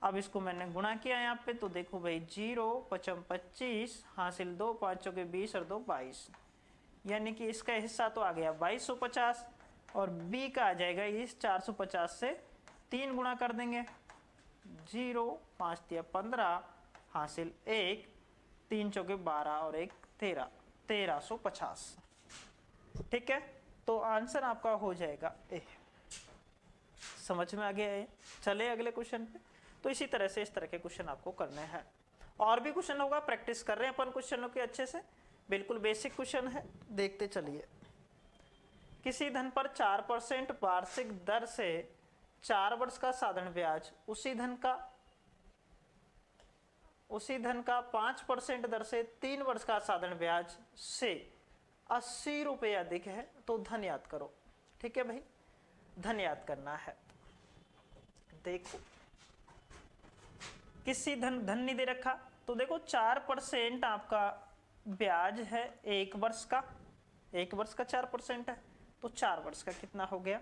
अब इसको मैंने गुणा किया यहाँ पे, तो देखो भाई 0 5 25 हासिल 2, 5 चौके 20 और 2 22, यानी कि इसका हिस्सा तो आ गया 2250 और बी का आ जाएगा इस 450 से 3 गुणा कर देंगे। 0 5 दिया 15 हासिल 1 3 चौके 12 और 1 13 1350। ठीक है, तो आंसर आपका हो जाएगा ए। समझ में आ गया है? चले अगले क्वेश्चन पे। तो इसी तरह से इस तरह के क्वेश्चन आपको करने हैं। और भी क्वेश्चन होगा, प्रैक्टिस कर रहे हैं अपन क्वेश्चनों के अच्छे से, बिल्कुल बेसिक क्वेश्चन है, देखते चलिए। किसी धन पर 4% वार्षिक दर से 4 वर्ष का साधारण ब्याज उसी धन का 5% दर से 3 वर्ष का साधारण ब्याज से 80 रुपये अधिक है तो धन याद करो। ठीक है भाई, धन याद करना है। देखो किसी धन नहीं दे रखा, तो देखो 4% आपका ब्याज है 1 वर्ष का, 1 वर्ष का 4% है, तो 4 वर्ष का कितना हो गया?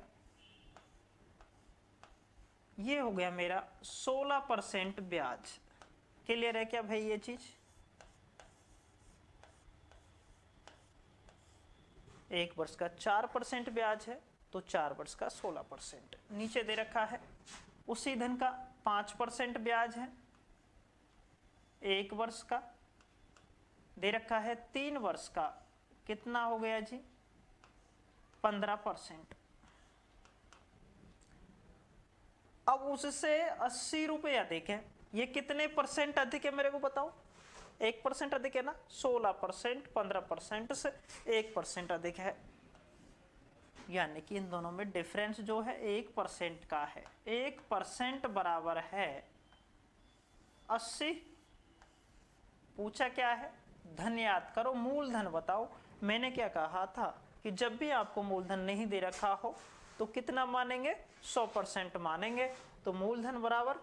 ये हो गया मेरा 16% ब्याज। क्लियर है क्या भाई ये चीज? 1 वर्ष का 4% ब्याज है तो 4 वर्ष का 16%। नीचे दे रखा है उसी धन का 5% ब्याज है 1 वर्ष का, दे रखा है 3 वर्ष का, कितना हो गया जी? 15%। अब उससे 80 रुपये अधिक है, ये कितने परसेंट अधिक है मेरे को बताओ? 1% अधिक है ना, 16% 15% से 1% अधिक है, यानी कि इन दोनों में डिफरेंस जो है 1% का है। 1% बराबर है 80। पूछा क्या है? धन याद करो, मूलधन बताओ। मैंने क्या कहा था कि जब भी आपको मूलधन नहीं दे रखा हो तो कितना मानेंगे? 100% मानेंगे। तो मूलधन बराबर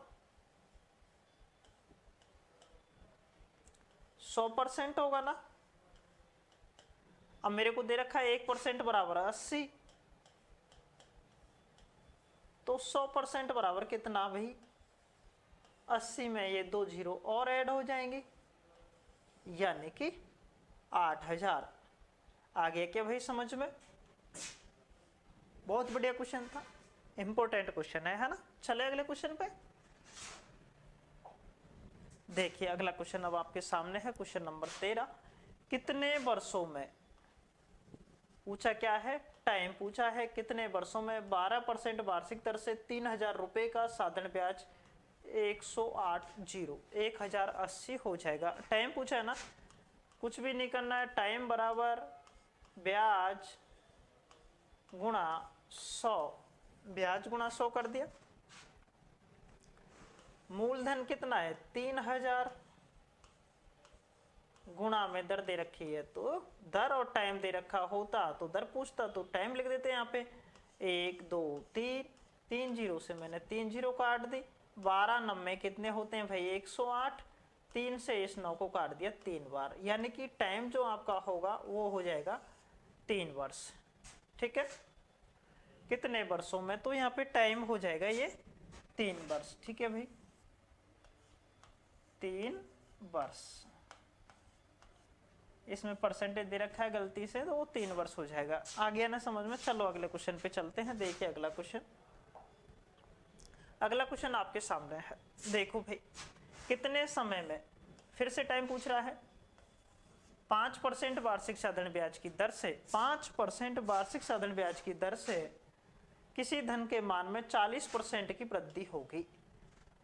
100% होगा ना। अब मेरे को दे रखा है 1% बराबर 80, तो 100% बराबर कितना भाई? 80 में ये 2 जीरो और ऐड हो जाएंगे, यानी कि 8000। आ गया क्या भाई समझ में? बहुत बढ़िया क्वेश्चन था, इंपॉर्टेंट क्वेश्चन है ना। चले अगले क्वेश्चन पे। देखिए अगला क्वेश्चन अब आपके सामने है, क्वेश्चन नंबर 13। कितने वर्षों में, पूछा क्या है? टाइम पूछा है। कितने वर्षों में 12% वार्षिक दर से 3000 रुपए का साधारण ब्याज 1080 हो जाएगा। टाइम पूछा है ना, कुछ भी नहीं करना है, टाइम बराबर ब्याज गुणा 100, ब्याज गुणा 100 कर दिया। मूलधन कितना है? 3000 गुणा में दर दे रखी है, तो दर और टाइम दे रखा होता तो दर पूछता तो टाइम लिख देते यहाँ पे। 1 2 3, 3 जीरो से मैंने 3 जीरो काट दी। 12 9 कितने होते हैं भाई? 108। 3 से इस 9 को काट दिया 3 बार, यानी कि टाइम जो आपका होगा वो हो जाएगा 3 वर्ष। ठीक है, कितने वर्षों में, तो यहाँ पे टाइम हो जाएगा ये 3 वर्ष। ठीक है भाई, 3 वर्ष। इसमें परसेंटेज दे रखा है गलती से, तो वो 3 वर्ष हो जाएगा। आ गया ना समझ में? चलो अगले क्वेश्चन पे चलते हैं। देखिए अगला क्वेश्चन, अगला क्वेश्चन आपके सामने है। देखो भाई, कितने समय में, फिर से टाइम पूछ रहा है, 5% वार्षिक साधारण ब्याज की दर से, 5% वार्षिक साधारण ब्याज की दर से किसी धन के मान में 40% की वृद्धि होगी।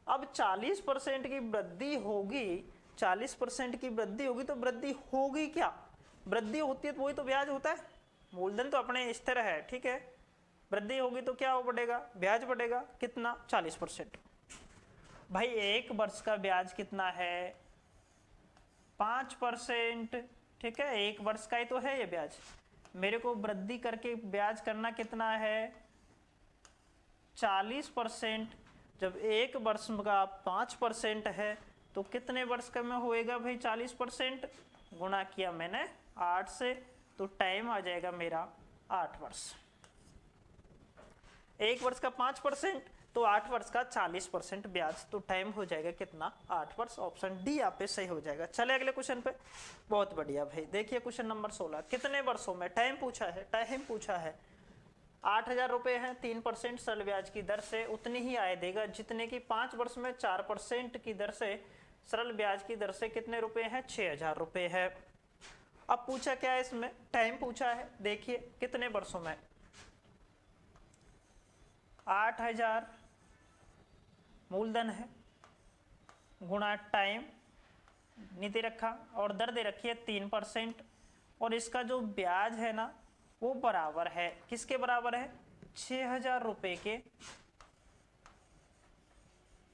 अब 40% की वृद्धि होगी, 40% की वृद्धि होगी, तो वृद्धि होगी क्या? वृद्धि होती है तो वही तो ब्याज होता है। मूलधन तो अपने स्थिर है, ठीक है, वृद्धि होगी तो क्या बढ़ेगा? ब्याज बढ़ेगा। कितना? 40%। भाई 1 वर्ष का ब्याज कितना है? 5%। ठीक है, 1 वर्ष का ही तो है ये ब्याज। मेरे को वृद्धि करके ब्याज करना कितना है? 40%। जब 1 वर्ष का 5% है तो कितने वर्ष का में होएगा भाई? 40%। गुणा किया मैंने 8 से, तो टाइम आ जाएगा मेरा 8 वर्ष। 1 वर्ष का 5% तो 8 वर्ष का 40% ब्याज, तो टाइम हो जाएगा कितना 8 वर्ष। ऑप्शन डी यहाँ पे सही हो जाएगा। चले अगले क्वेश्चन पे। बहुत बढ़िया भाई, देखिए क्वेश्चन नंबर 16, कितने वर्षों में, टाइम पूछा है 8,000 रुपए है, 3% सरल ब्याज की दर से उतनी ही आय देगा जितने की 5 वर्ष में 4% की दर से सरल ब्याज की दर से कितने रुपए हैं, 6,000 रुपए है। अब पूछा क्या है इसमें, टाइम पूछा है। देखिए कितने वर्षों में, 8,000 मूलधन है गुणा टाइम नीति रखा और दर दे रखी है 3%, और इसका जो ब्याज है ना वो बराबर है, किसके बराबर है, 6,000 रुपए के।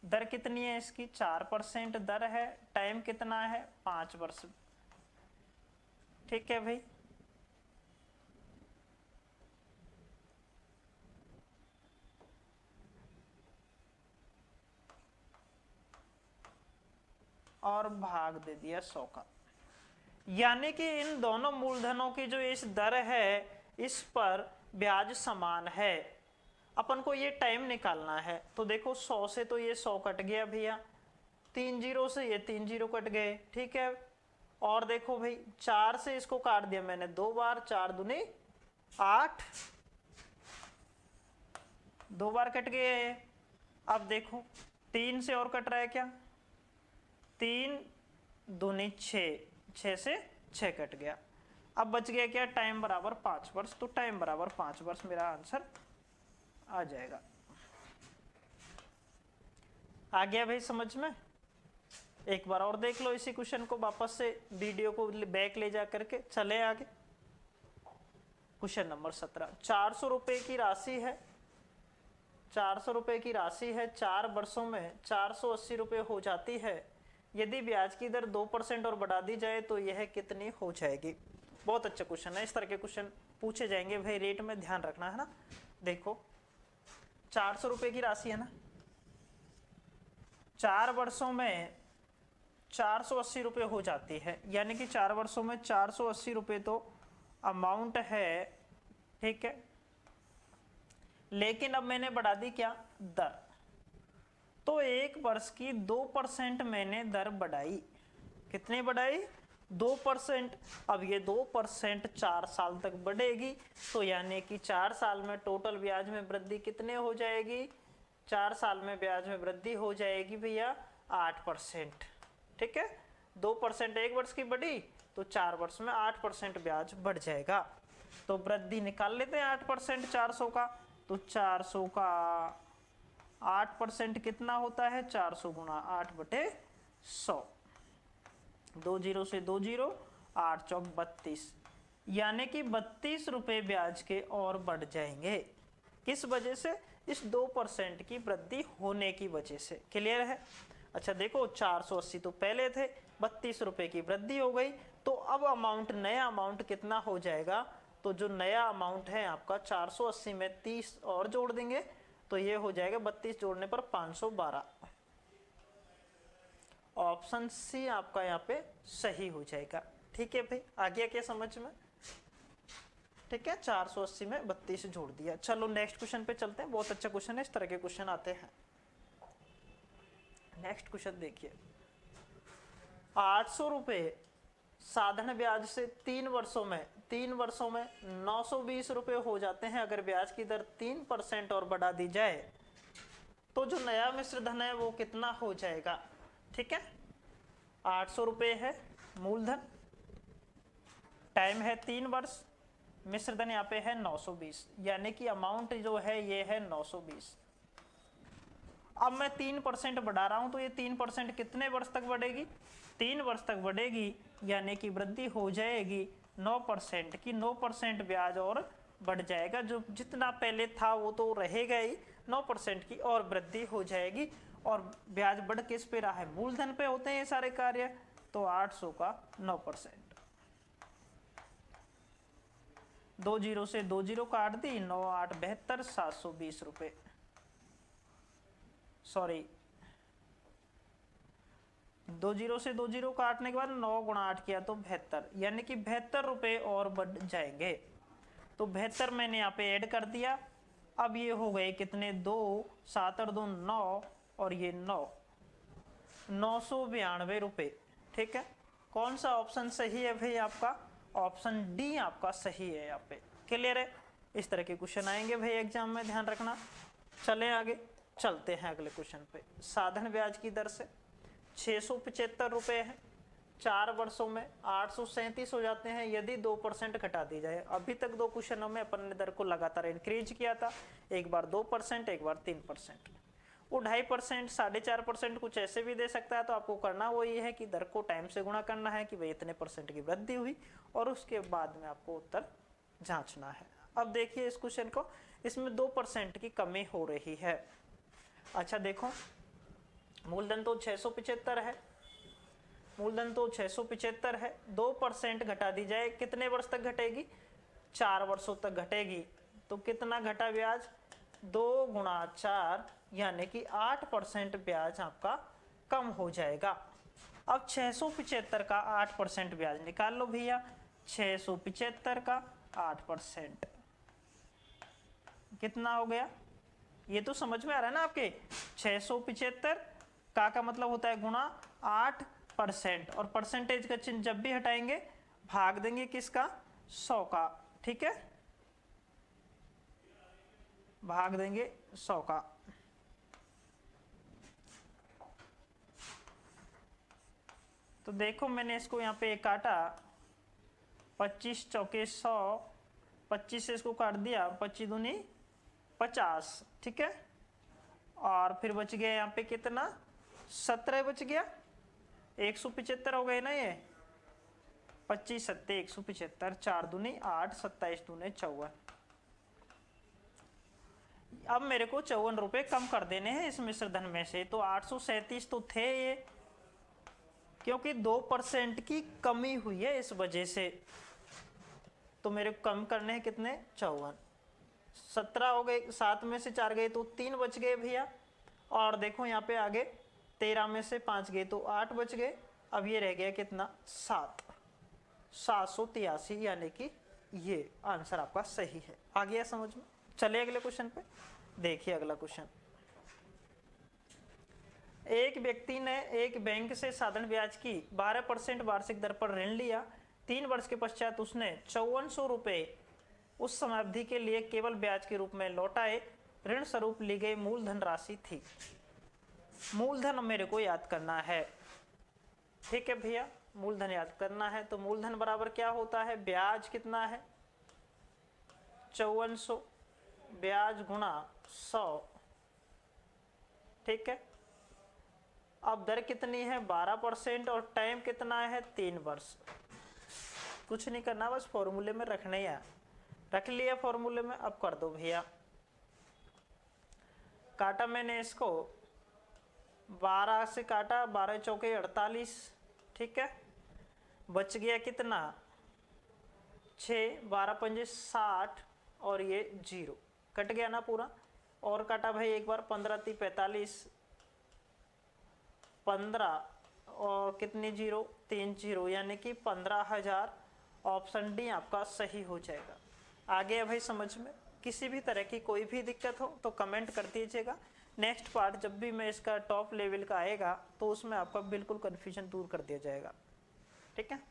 दर कितनी है इसकी, 4% दर है, टाइम कितना है, 5 वर्ष। ठीक है भाई, और भाग दे दिया 100 का, यानी कि इन दोनों मूलधनों की जो इस दर है इस पर ब्याज समान है। अपन को ये टाइम निकालना है, तो देखो 100 से तो ये 100 कट गया भैया, 3 जीरो से ये 3 जीरो कट गए, ठीक है। और देखो भाई 4 से इसको काट दिया मैंने 2 बार, 4 दूनी 8, 2 बार कट गए। अब देखो 3 से और कट रहा है क्या, 3 दूनी 6, 6 से 6 कट गया। अब बच गया क्या, टाइम बराबर 5 वर्ष, तो टाइम बराबर 5 वर्ष मेरा आंसर आ जाएगा। आ गया भाई समझ में। एक बार और देख लो इसी क्वेश्चन को, वापस से वीडियो को बैक ले जा करके चले आगे। क्वेश्चन नंबर 17, 400 रुपए की राशि है, 400 रुपए की राशि है, 4 वर्षों में 480 रुपए हो जाती है। यदि ब्याज की दर 2% और बढ़ा दी जाए तो यह कितनी हो जाएगी। बहुत अच्छा क्वेश्चन है, इस तरह के क्वेश्चन पूछे जाएंगे भाई, रेट में ध्यान रखना है ना। देखो 400 रुपए की राशि है ना, 4 वर्षों में 480 रुपए हो जाती है, यानी कि 4 वर्षों में 480 रुपए तो अमाउंट है, ठीक है। लेकिन अब मैंने बढ़ा दी क्या, दर, तो 1 वर्ष की 2% मैंने दर बढ़ाई। कितनी बढ़ाई, 2%। अब ये 2% 4 साल तक बढ़ेगी, तो यानी कि 4 साल में टोटल ब्याज में वृद्धि कितने हो जाएगी, 4 साल में ब्याज में वृद्धि हो जाएगी भैया 8%। ठीक है, 2% 1 वर्ष की बढ़ी तो 4 वर्ष में 8% ब्याज बढ़ जाएगा। तो वृद्धि निकाल लेते हैं 8% 400 का, तो 400 का 8% कितना होता है, 400 गुणा 8/100, 2 जीरो से 2 जीरो, 8 चौक 32, यानी कि 32 रुपए ब्याज के और बढ़ जाएंगे। किस वजह से, इस 2% की वृद्धि होने की वजह से। क्लियर है। अच्छा देखो 480 तो पहले थे, 32 रुपए की वृद्धि हो गई, तो अब अमाउंट, नया अमाउंट कितना हो जाएगा, तो जो नया अमाउंट है आपका 480 में 30 और जोड़ देंगे तो ये हो जाएगा 32 जोड़ने पर 512। ऑप्शन सी आपका यहाँ पे सही हो जाएगा। ठीक है भाई, आ गया क्या समझ में। ठीक है, 480 में 32 जोड़ दिया। चलो नेक्स्ट क्वेश्चन पे चलते हैं, बहुत अच्छा क्वेश्चन है, इस तरह के क्वेश्चन आते हैं। नेक्स्ट क्वेश्चन देखिए, 800 रुपए साधारण ब्याज से 3 वर्षों में 920 रुपए हो जाते हैं। अगर ब्याज की दर 3% और बढ़ा दी जाए तो जो नया मिश्र धन है वो कितना हो जाएगा। ठीक है, 800 रुपए है मूलधन, टाइम है 3 वर्ष, मिश्र धन यहाँ पे है 920, यानी कि अमाउंट जो है ये है 920। अब मैं 3% बढ़ा रहा हूं तो ये 3% कितने वर्ष तक बढ़ेगी, 3 वर्ष तक बढ़ेगी, यानी कि वृद्धि हो जाएगी 9% की, 9% ब्याज और बढ़ जाएगा। जो जितना पहले था वो तो रहेगा ही, 9% की और वृद्धि हो जाएगी। और ब्याज बढ़ किस पे रहा है, मूलधन पे होते हैं ये सारे कार्य, तो 800 का 9%। 2 जीरो से 2 जीरो काट दी, 9 8 72, 720 रुपए, सॉरी 2 जीरो से 2 जीरो काटने के बाद 9 गुणा 8 किया तो 72, यानी कि 72 रुपए और बढ़ जाएंगे। तो 72 मैंने यहाँ पे ऐड कर दिया, अब ये हो गए कितने, 2, 7 और 2 9, और ये 992 रुपये। ठीक है, कौन सा ऑप्शन सही है भाई आपका, ऑप्शन डी आपका सही है यहाँ पे। क्लियर है, इस तरह के क्वेश्चन आएंगे भाई एग्जाम में, ध्यान रखना। चलें आगे, चलते हैं अगले क्वेश्चन पे। साधारण ब्याज की दर से 675 रुपये है, 4 वर्षों में 837 हो जाते हैं यदि 2% घटा दी जाए। अभी तक 2 क्वेश्चनों में अपन ने दर को लगातार इंक्रीज किया था, एक बार 2%, एक बार 3%। वो 2.5%, 4.5% कुछ ऐसे भी दे सकता है। तो आपको करना वही है कि दर को टाइम से गुणा करना है कि भाई इतने % की वृद्धि हुई, और उसके बाद में आपको उत्तर जांचना है। अब देखिए इस क्वेश्चन को, इसमें 2% की कमी हो रही है। अच्छा देखो, मूलधन तो 675 है, मूलधन तो 675 है, 2% घटा दी जाए, कितने वर्ष तक घटेगी, 4 वर्षों तक घटेगी। तो कितना घटा ब्याज, 2 गुणा 4 यानी कि 8% ब्याज आपका कम हो जाएगा। अब 675 का 8% ब्याज निकाल लो भैया, 675 का 8% कितना हो गया, ये तो समझ में आ रहा है ना आपके। 675 का मतलब होता है गुणा 8%, और परसेंटेज का चिन्ह जब भी हटाएंगे भाग देंगे किसका, 100 का। ठीक है, भाग देंगे 100 का। तो देखो मैंने इसको यहाँ पे काटा, 25 चौके 100, 25 से इसको काट दिया, 25 दूनी 50। ठीक है, और फिर बच गया यहाँ पे कितना, 17 बच गया, 175 हो गए ना ये, 25 सत्ते 175, 4 दूनी 8, 27 दूने 54। अब मेरे को 54 रुपए कम कर देने हैं इस मिश्र धन में से। तो 837 तो थे ये, क्योंकि 2% की कमी हुई है इस वजह से, तो मेरे को कम करने हैं कितने, 54। 17 हो गए, 7 में से 4 गए तो 3 बच गए भैया, और देखो यहाँ पे आगे 13 में से 5 गए तो 8 बच गए। अब ये रह गया कितना, 783, यानी कि ये आंसर आपका सही है। आ गया समझ में। चलिए अगले क्वेश्चन पे देखिए। अगला क्वेश्चन, एक व्यक्ति ने एक बैंक से साधारण ब्याज की 12% वार्षिक दर पर ऋण लिया। 3 वर्ष के पश्चात उसने 5400 रुपए उस समयावधि के लिए केवल ब्याज के रूप में लौटाए। ऋण स्वरूप ली गई मूलधन राशि थी। मूलधन मेरे को याद करना है। ठीक है भैया, मूलधन याद करना है। तो मूलधन बराबर क्या होता है, ब्याज कितना है, 5400, ब्याज गुणा 100। ठीक है, अब दर कितनी है, 12%, और टाइम कितना है, 3 वर्ष। कुछ नहीं करना, बस फॉर्मूले में रखना ही है। रख लिया फॉर्मूले में, अब कर दो भैया। काटा मैंने इसको, 12 से काटा, 12 चौके 48। ठीक है, बच गया कितना, 6, 12 पंजे 60, और ये 0 कट गया ना पूरा। और काटा भाई एक बार, 15 × 3 = 45, 15 और कितने 0, 3 0, यानी कि 15,000। ऑप्शन डी आपका सही हो जाएगा। आ गया भाई समझ में। किसी भी तरह की कोई भी दिक्कत हो तो कमेंट कर दीजिएगा। नेक्स्ट पार्ट जब भी मैं इसका टॉप लेवल का आएगा तो उसमें आपका बिल्कुल कन्फ्यूजन दूर कर दिया जाएगा। ठीक है।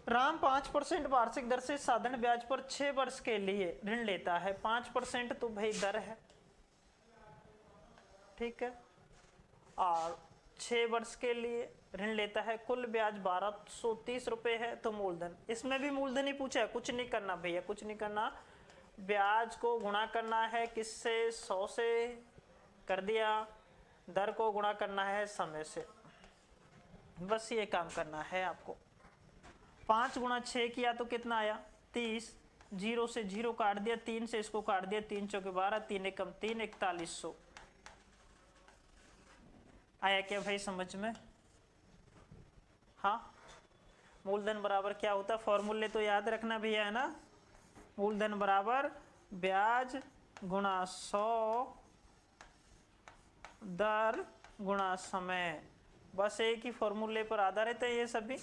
राम 5% वार्षिक दर से साधारण ब्याज पर 6 वर्ष के लिए ऋण लेता है। 5% तो भाई दर है, ठीक है, और 6 वर्ष के लिए ऋण लेता है। कुल ब्याज 1230 रुपए है। तो मूलधन, इसमें भी मूलधन ही पूछा है, कुछ नहीं करना भैया, कुछ नहीं करना। ब्याज को गुणा करना है किससे, 100 से कर दिया, दर को गुणा करना है समय से, बस ये काम करना है आपको। 5 × 6 किया तो कितना आया, 30, 0 से 0 काट दिया, 3 से इसको काट दिया, 3 चौके 12, 3 एकम 3, 4100। आया क्या भाई समझ में। हाँ, मूलधन बराबर क्या होता है, फॉर्मूले तो याद रखना भैया, है ना। मूलधन बराबर ब्याज गुणा 100 दर गुणा समय, बस एक ही फॉर्मूले पर आधारित है ये सभी।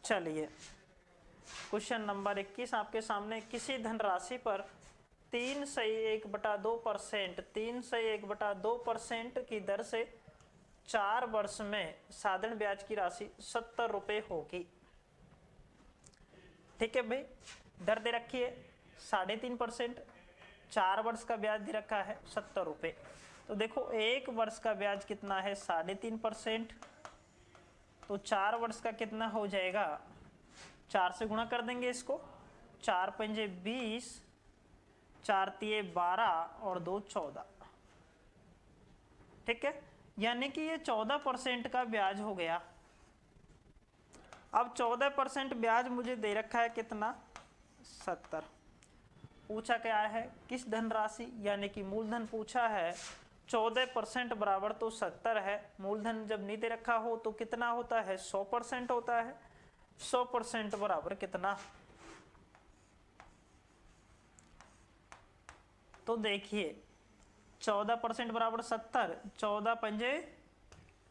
चलिए क्वेश्चन नंबर 21 आपके सामने, किसी धनराशि पर 3/1/2% 3/1/2% की दर से 4 वर्ष में साधारण ब्याज की राशि 70 रुपये होगी। ठीक है भाई, दर दे रखी है 3.5%, 4 वर्ष का ब्याज दे रखा है 70 रुपये। तो देखो 1 वर्ष का ब्याज कितना है 3.5%, तो 4 वर्ष का कितना हो जाएगा, 4 से गुणा कर देंगे इसको, 4 पंजे 20, 4 तिये 12 और 2 14। ठीक है, यानी कि ये 14% का ब्याज हो गया। अब 14% ब्याज मुझे दे रखा है कितना, 70। पूछा क्या है, किस धनराशि यानी कि मूलधन पूछा है, 14% बराबर तो 70 है। मूलधन जब नहीं दे रखा हो तो कितना होता है, 100% होता है। 100% बराबर कितना, तो देखिए 14% बराबर 70, 14 पंजे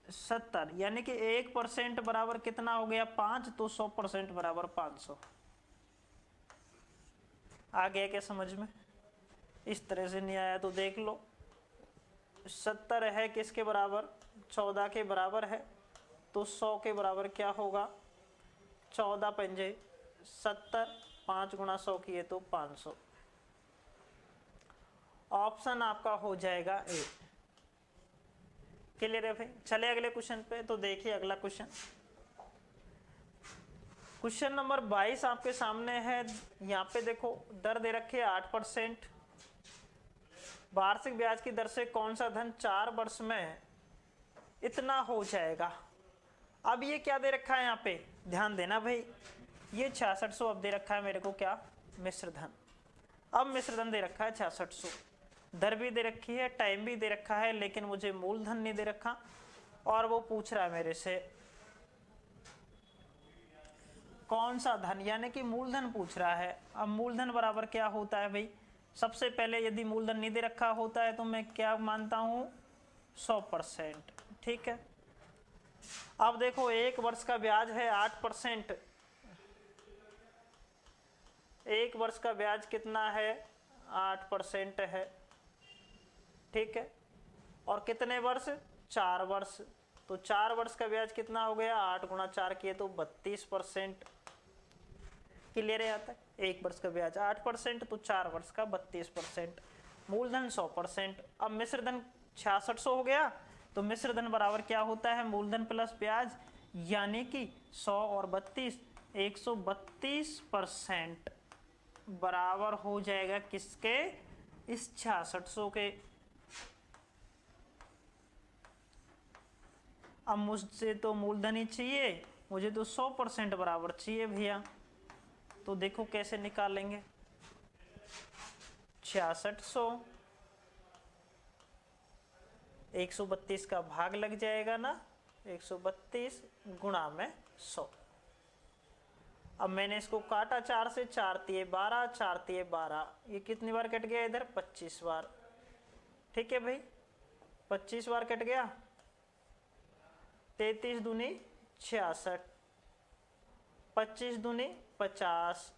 70, यानी कि 1% बराबर कितना हो गया 5, तो 100% बराबर 500। आ गया क्या समझ में? इस तरह से नहीं आया तो देख लो, 70 है किसके बराबर, 14 के बराबर है, तो 100 के बराबर क्या होगा, 14 पंजे 70, 5 गुणा 100 किए तो 500। ऑप्शन आपका हो जाएगा ए। क्लियर है भाई? चले अगले क्वेश्चन पे। तो देखिए अगला क्वेश्चन, क्वेश्चन नंबर 22 आपके सामने है। यहाँ पे देखो दर दे रखी है 8%, वार्षिक ब्याज की दर से कौन सा धन 4 वर्ष में इतना हो जाएगा। अब ये क्या दे रखा है यहाँ पे, ध्यान देना भाई, ये 6600 अब दे रखा है मेरे को क्या, मिश्र धन। अब मिश्र धन दे रखा है 6600, दर भी दे रखी है, टाइम भी दे रखा है, लेकिन मुझे मूलधन नहीं दे रखा, और वो पूछ रहा है मेरे से कौन सा धन, यानी कि मूलधन पूछ रहा है। अब मूलधन बराबर क्या होता है भाई, सबसे पहले यदि मूलधन नहीं दे रखा होता है तो मैं क्या मानता हूं, 100%। ठीक है, अब देखो 1 वर्ष का ब्याज है 8%, 1 वर्ष का ब्याज कितना है 8% है। ठीक है, और कितने वर्ष, 4 वर्ष, तो 4 वर्ष का ब्याज कितना हो गया, 8 गुणा 4 किए तो 32%। क्लियर है? आता है 1 वर्ष का ब्याज 8%, तो 4 वर्ष का 32%, मूलधन 100%। अब मिश्रधन 6600 हो गया, तो मिश्रधन बराबर क्या होता है, मूलधन प्लस ब्याज, यानी कि 100 और 32, 132% बराबर हो जाएगा किसके, इस 6600 के। अब मुझसे तो मूलधन ही चाहिए, मुझे तो 100% बराबर चाहिए भैया। तो देखो कैसे निकालेंगे, 6600, 132 का भाग लग जाएगा ना, 132 गुणा में 100। अब मैंने इसको काटा 4 से, 4 तिये 12, 4 तिये 12, ये कितनी बार कट गया इधर, 25 बार। ठीक है भाई, 25 बार कट गया, 33 दूनी 66, 25 दूनी 50।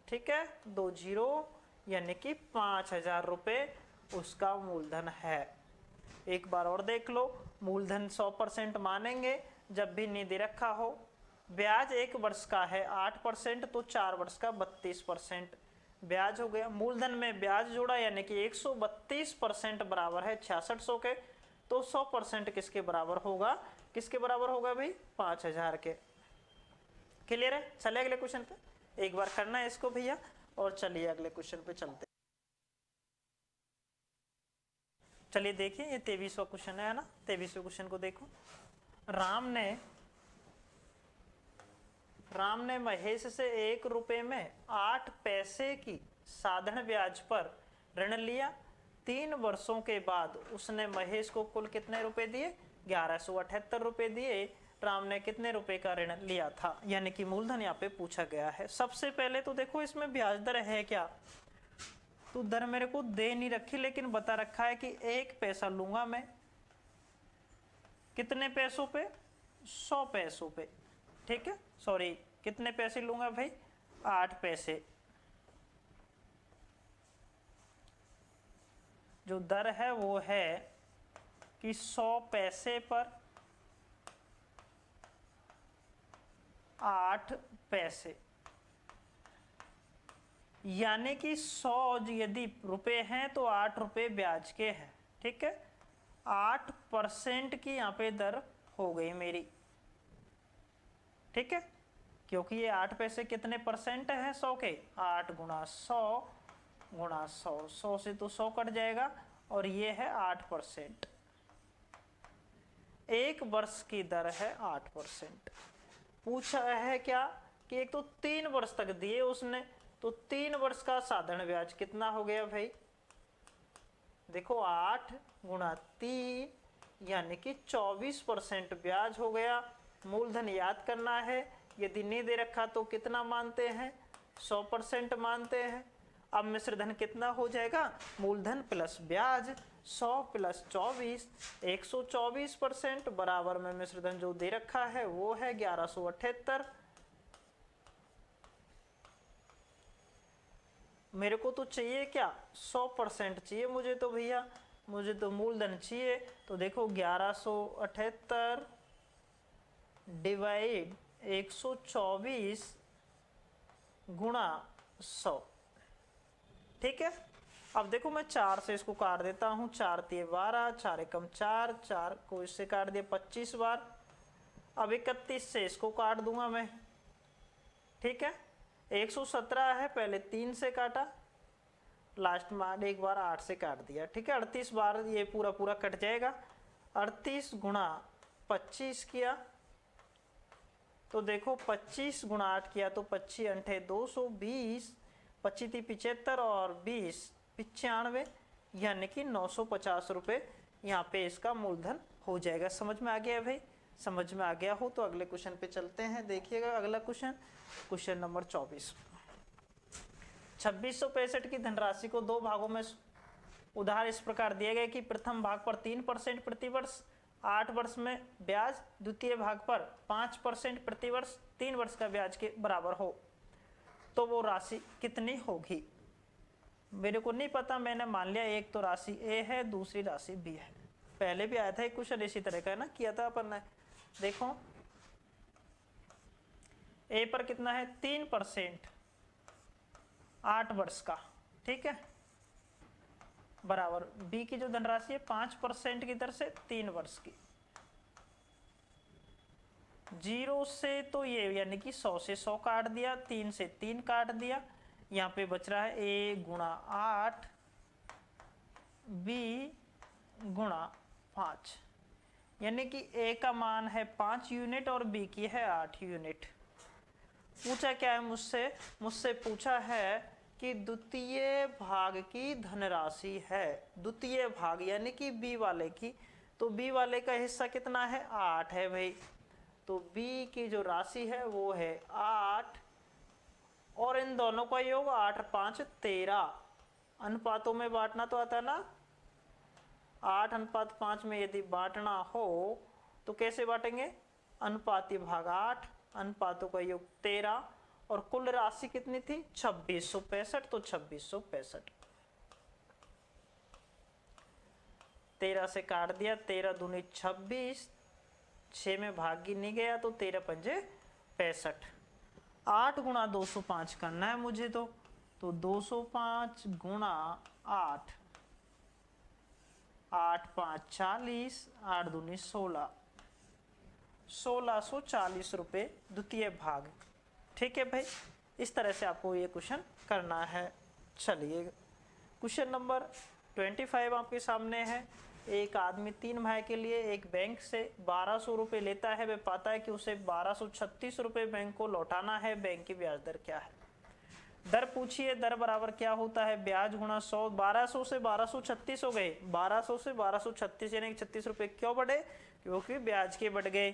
ठीक है, 2 जीरो, यानी कि 5000 रुपये उसका मूलधन है। एक बार और देख लो, मूलधन 100% मानेंगे जब भी नहीं दे रखा हो। ब्याज 1 वर्ष का है 8%, तो 4 वर्ष का 32% ब्याज हो गया। मूलधन में ब्याज जोड़ा, यानी कि 132% बराबर है 6600 के, तो 100% किसके बराबर होगा, किसके बराबर होगा भाई, 5000 के। क्लियर है? चले अगले क्वेश्चन पे, एक बार करना है इसको भैया, और चलिए अगले क्वेश्चन पे चलते। चलिए देखिए, ये 23वां क्वेश्चन है ना। 23वें क्वेश्चन को देखो, राम ने महेश से 1 रुपए में 8 पैसे की साधारण ब्याज पर ऋण लिया। 3 वर्षों के बाद उसने महेश को कुल कितने रुपए दिए, 1178 रुपए दिए। राम ने कितने रुपए का ऋण लिया था, यानी कि मूलधन यहाँ पे पूछा गया है। सबसे पहले तो देखो इसमें ब्याज दर है क्या, तो दर मेरे को दे नहीं रखी, लेकिन बता रखा है कि 1 पैसा लूंगा मैं, कितने पैसों पे, 100 पैसों पे। ठीक है, सॉरी कितने पैसे लूंगा भाई, 8 पैसे जो दर है वो है कि 100 पैसे पर 8 पैसे, यानी कि 100 यदि रुपए हैं तो 8 रुपए ब्याज के हैं। ठीक है, 8% की यहाँ पे दर हो गई मेरी। ठीक है, क्योंकि ये 8 पैसे कितने परसेंट है 100 के, 8 गुणा 100 गुणा 100, 100 से तो 100 कट जाएगा और ये है 8%। एक वर्ष की दर है 8%। पूछा है क्या कि एक तो 3 वर्ष तक दिए उसने, तो 3 वर्ष का साधारण ब्याज कितना हो गया भाई, देखो 8 गुणा 3 यानी कि 24% ब्याज हो गया। मूलधन याद करना है, यदि नहीं दे रखा तो कितना मानते हैं, 100% मानते हैं। अब मिश्र धन कितना हो जाएगा, मूलधन प्लस ब्याज 100 प्लस 24 124% बराबर में मिश्र धन जो दे रखा है वो है 1178। मेरे को तो चाहिए क्या 100% चाहिए मुझे तो भैया, मुझे तो मूलधन चाहिए। तो देखो 1178 डिवाइड 124 गुणा 100। ठीक है, अब देखो मैं 4 से इसको काट देता हूं, 4 तिये 12, 4 एकम 4, 4 को इससे काट दिया 25 बार। अब 31 से इसको काट दूंगा मैं। ठीक है, 117 है, पहले 3 से काटा, लास्ट में एक बार 8 से काट दिया। ठीक है, 38 बार ये पूरा पूरा कट जाएगा। 38 गुणा 25 किया तो देखो 25 गुणा 8 किया तो 25 अंठे 220, 25 75 और 20 95, यानी कि 950 रुपये यहाँ पे इसका मूलधन हो जाएगा। समझ में आ गया भाई? समझ में आ गया हो तो अगले क्वेश्चन पे चलते हैं। देखिएगा अगला क्वेश्चन, क्वेश्चन नंबर 24। 2665 की धनराशि को 2 भागों में उधार इस प्रकार दिए गए कि प्रथम भाग पर 3% प्रति वर्ष 8 वर्ष में ब्याज, द्वितीय भाग पर 5% प्रति वर्ष 3 वर्ष का ब्याज के बराबर हो, तो वो राशि कितनी होगी? मेरे को नहीं पता, मैंने मान लिया एक तो राशि ए है, दूसरी राशि बी है। पहले भी आया था एक क्वेश्चन इसी तरह का, है ना, किया था अपन ने। देखो ए पर कितना है 3% 8 वर्ष का, ठीक है, बराबर बी की जो धनराशि है 5% की दर से 3 वर्ष की। 0 से तो ये यानी कि 100 से 100 काट दिया, 3 से 3 काट दिया, यहाँ पे बच रहा है ए गुणा 8 बी गुणा 5, यानी कि ए का मान है 5 यूनिट और बी की है 8 यूनिट। पूछा क्या है मुझसे पूछा है कि द्वितीय भाग की धनराशि है, द्वितीय भाग यानी कि बी वाले की, तो बी वाले का हिस्सा कितना है 8 है भाई, तो बी की जो राशि है वो है 8 और इन दोनों का योग 8 5 13। अनुपातों में बांटना तो आता है ना, 8:5 में यदि बांटना हो तो कैसे बांटेंगे, अनुपाती भाग 8, अनुपातों का योग 13 और कुल राशि कितनी थी 2665, तो 2665 13 से काट दिया, 13 दूनी 26, 6 में भागी नहीं गया तो 13 पंजे 65। 8 गुणा 205 करना है मुझे तो 205 गुणा 8, 8 5 40, 8 दूनी 16, 1640 रुपये द्वितीय भाग। ठीक है भाई, इस तरह से आपको ये क्वेश्चन करना है। चलिए क्वेश्चन नंबर 25 आपके सामने है। एक आदमी 3 भाई के लिए एक बैंक से 1200 रुपये लेता है, वह पाता है कि उसे 1236 रुपये बैंक को लौटाना है, बैंक की ब्याज दर क्या है? दर पूछिए, दर बराबर क्या होता है, ब्याज गुणा 100, 1200 से 1236 हो गए, 1200 से 1236 यानी 36 रुपये क्यों बढ़े, क्योंकि ब्याज के बढ़ गए,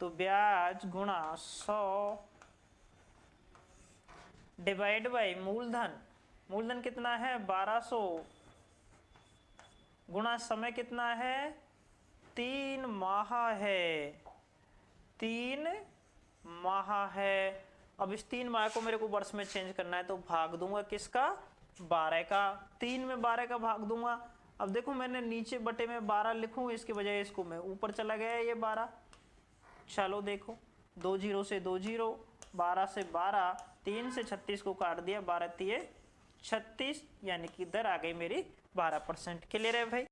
तो ब्याज गुणा 100 डिवाइड बाई मूलधन, मूलधन कितना है 1200 गुणा समय कितना है 3 माह है, 3 माह है, अब इस 3 बारह को मेरे को वर्ष में चेंज करना है, तो भाग दूंगा किसका, 12 का। 3 में 12 का भाग दूंगा। अब देखो मैंने नीचे बटे में 12 लिखूं, इसके बजाय इसको मैं ऊपर चला गया ये 12। चलो देखो 2 जीरो से 2 जीरो, 12 से 12, 3 से 36 को काट दिया, 12 3 36, यानी कि इधर आ गई मेरी 12%। क्लियर है भाई।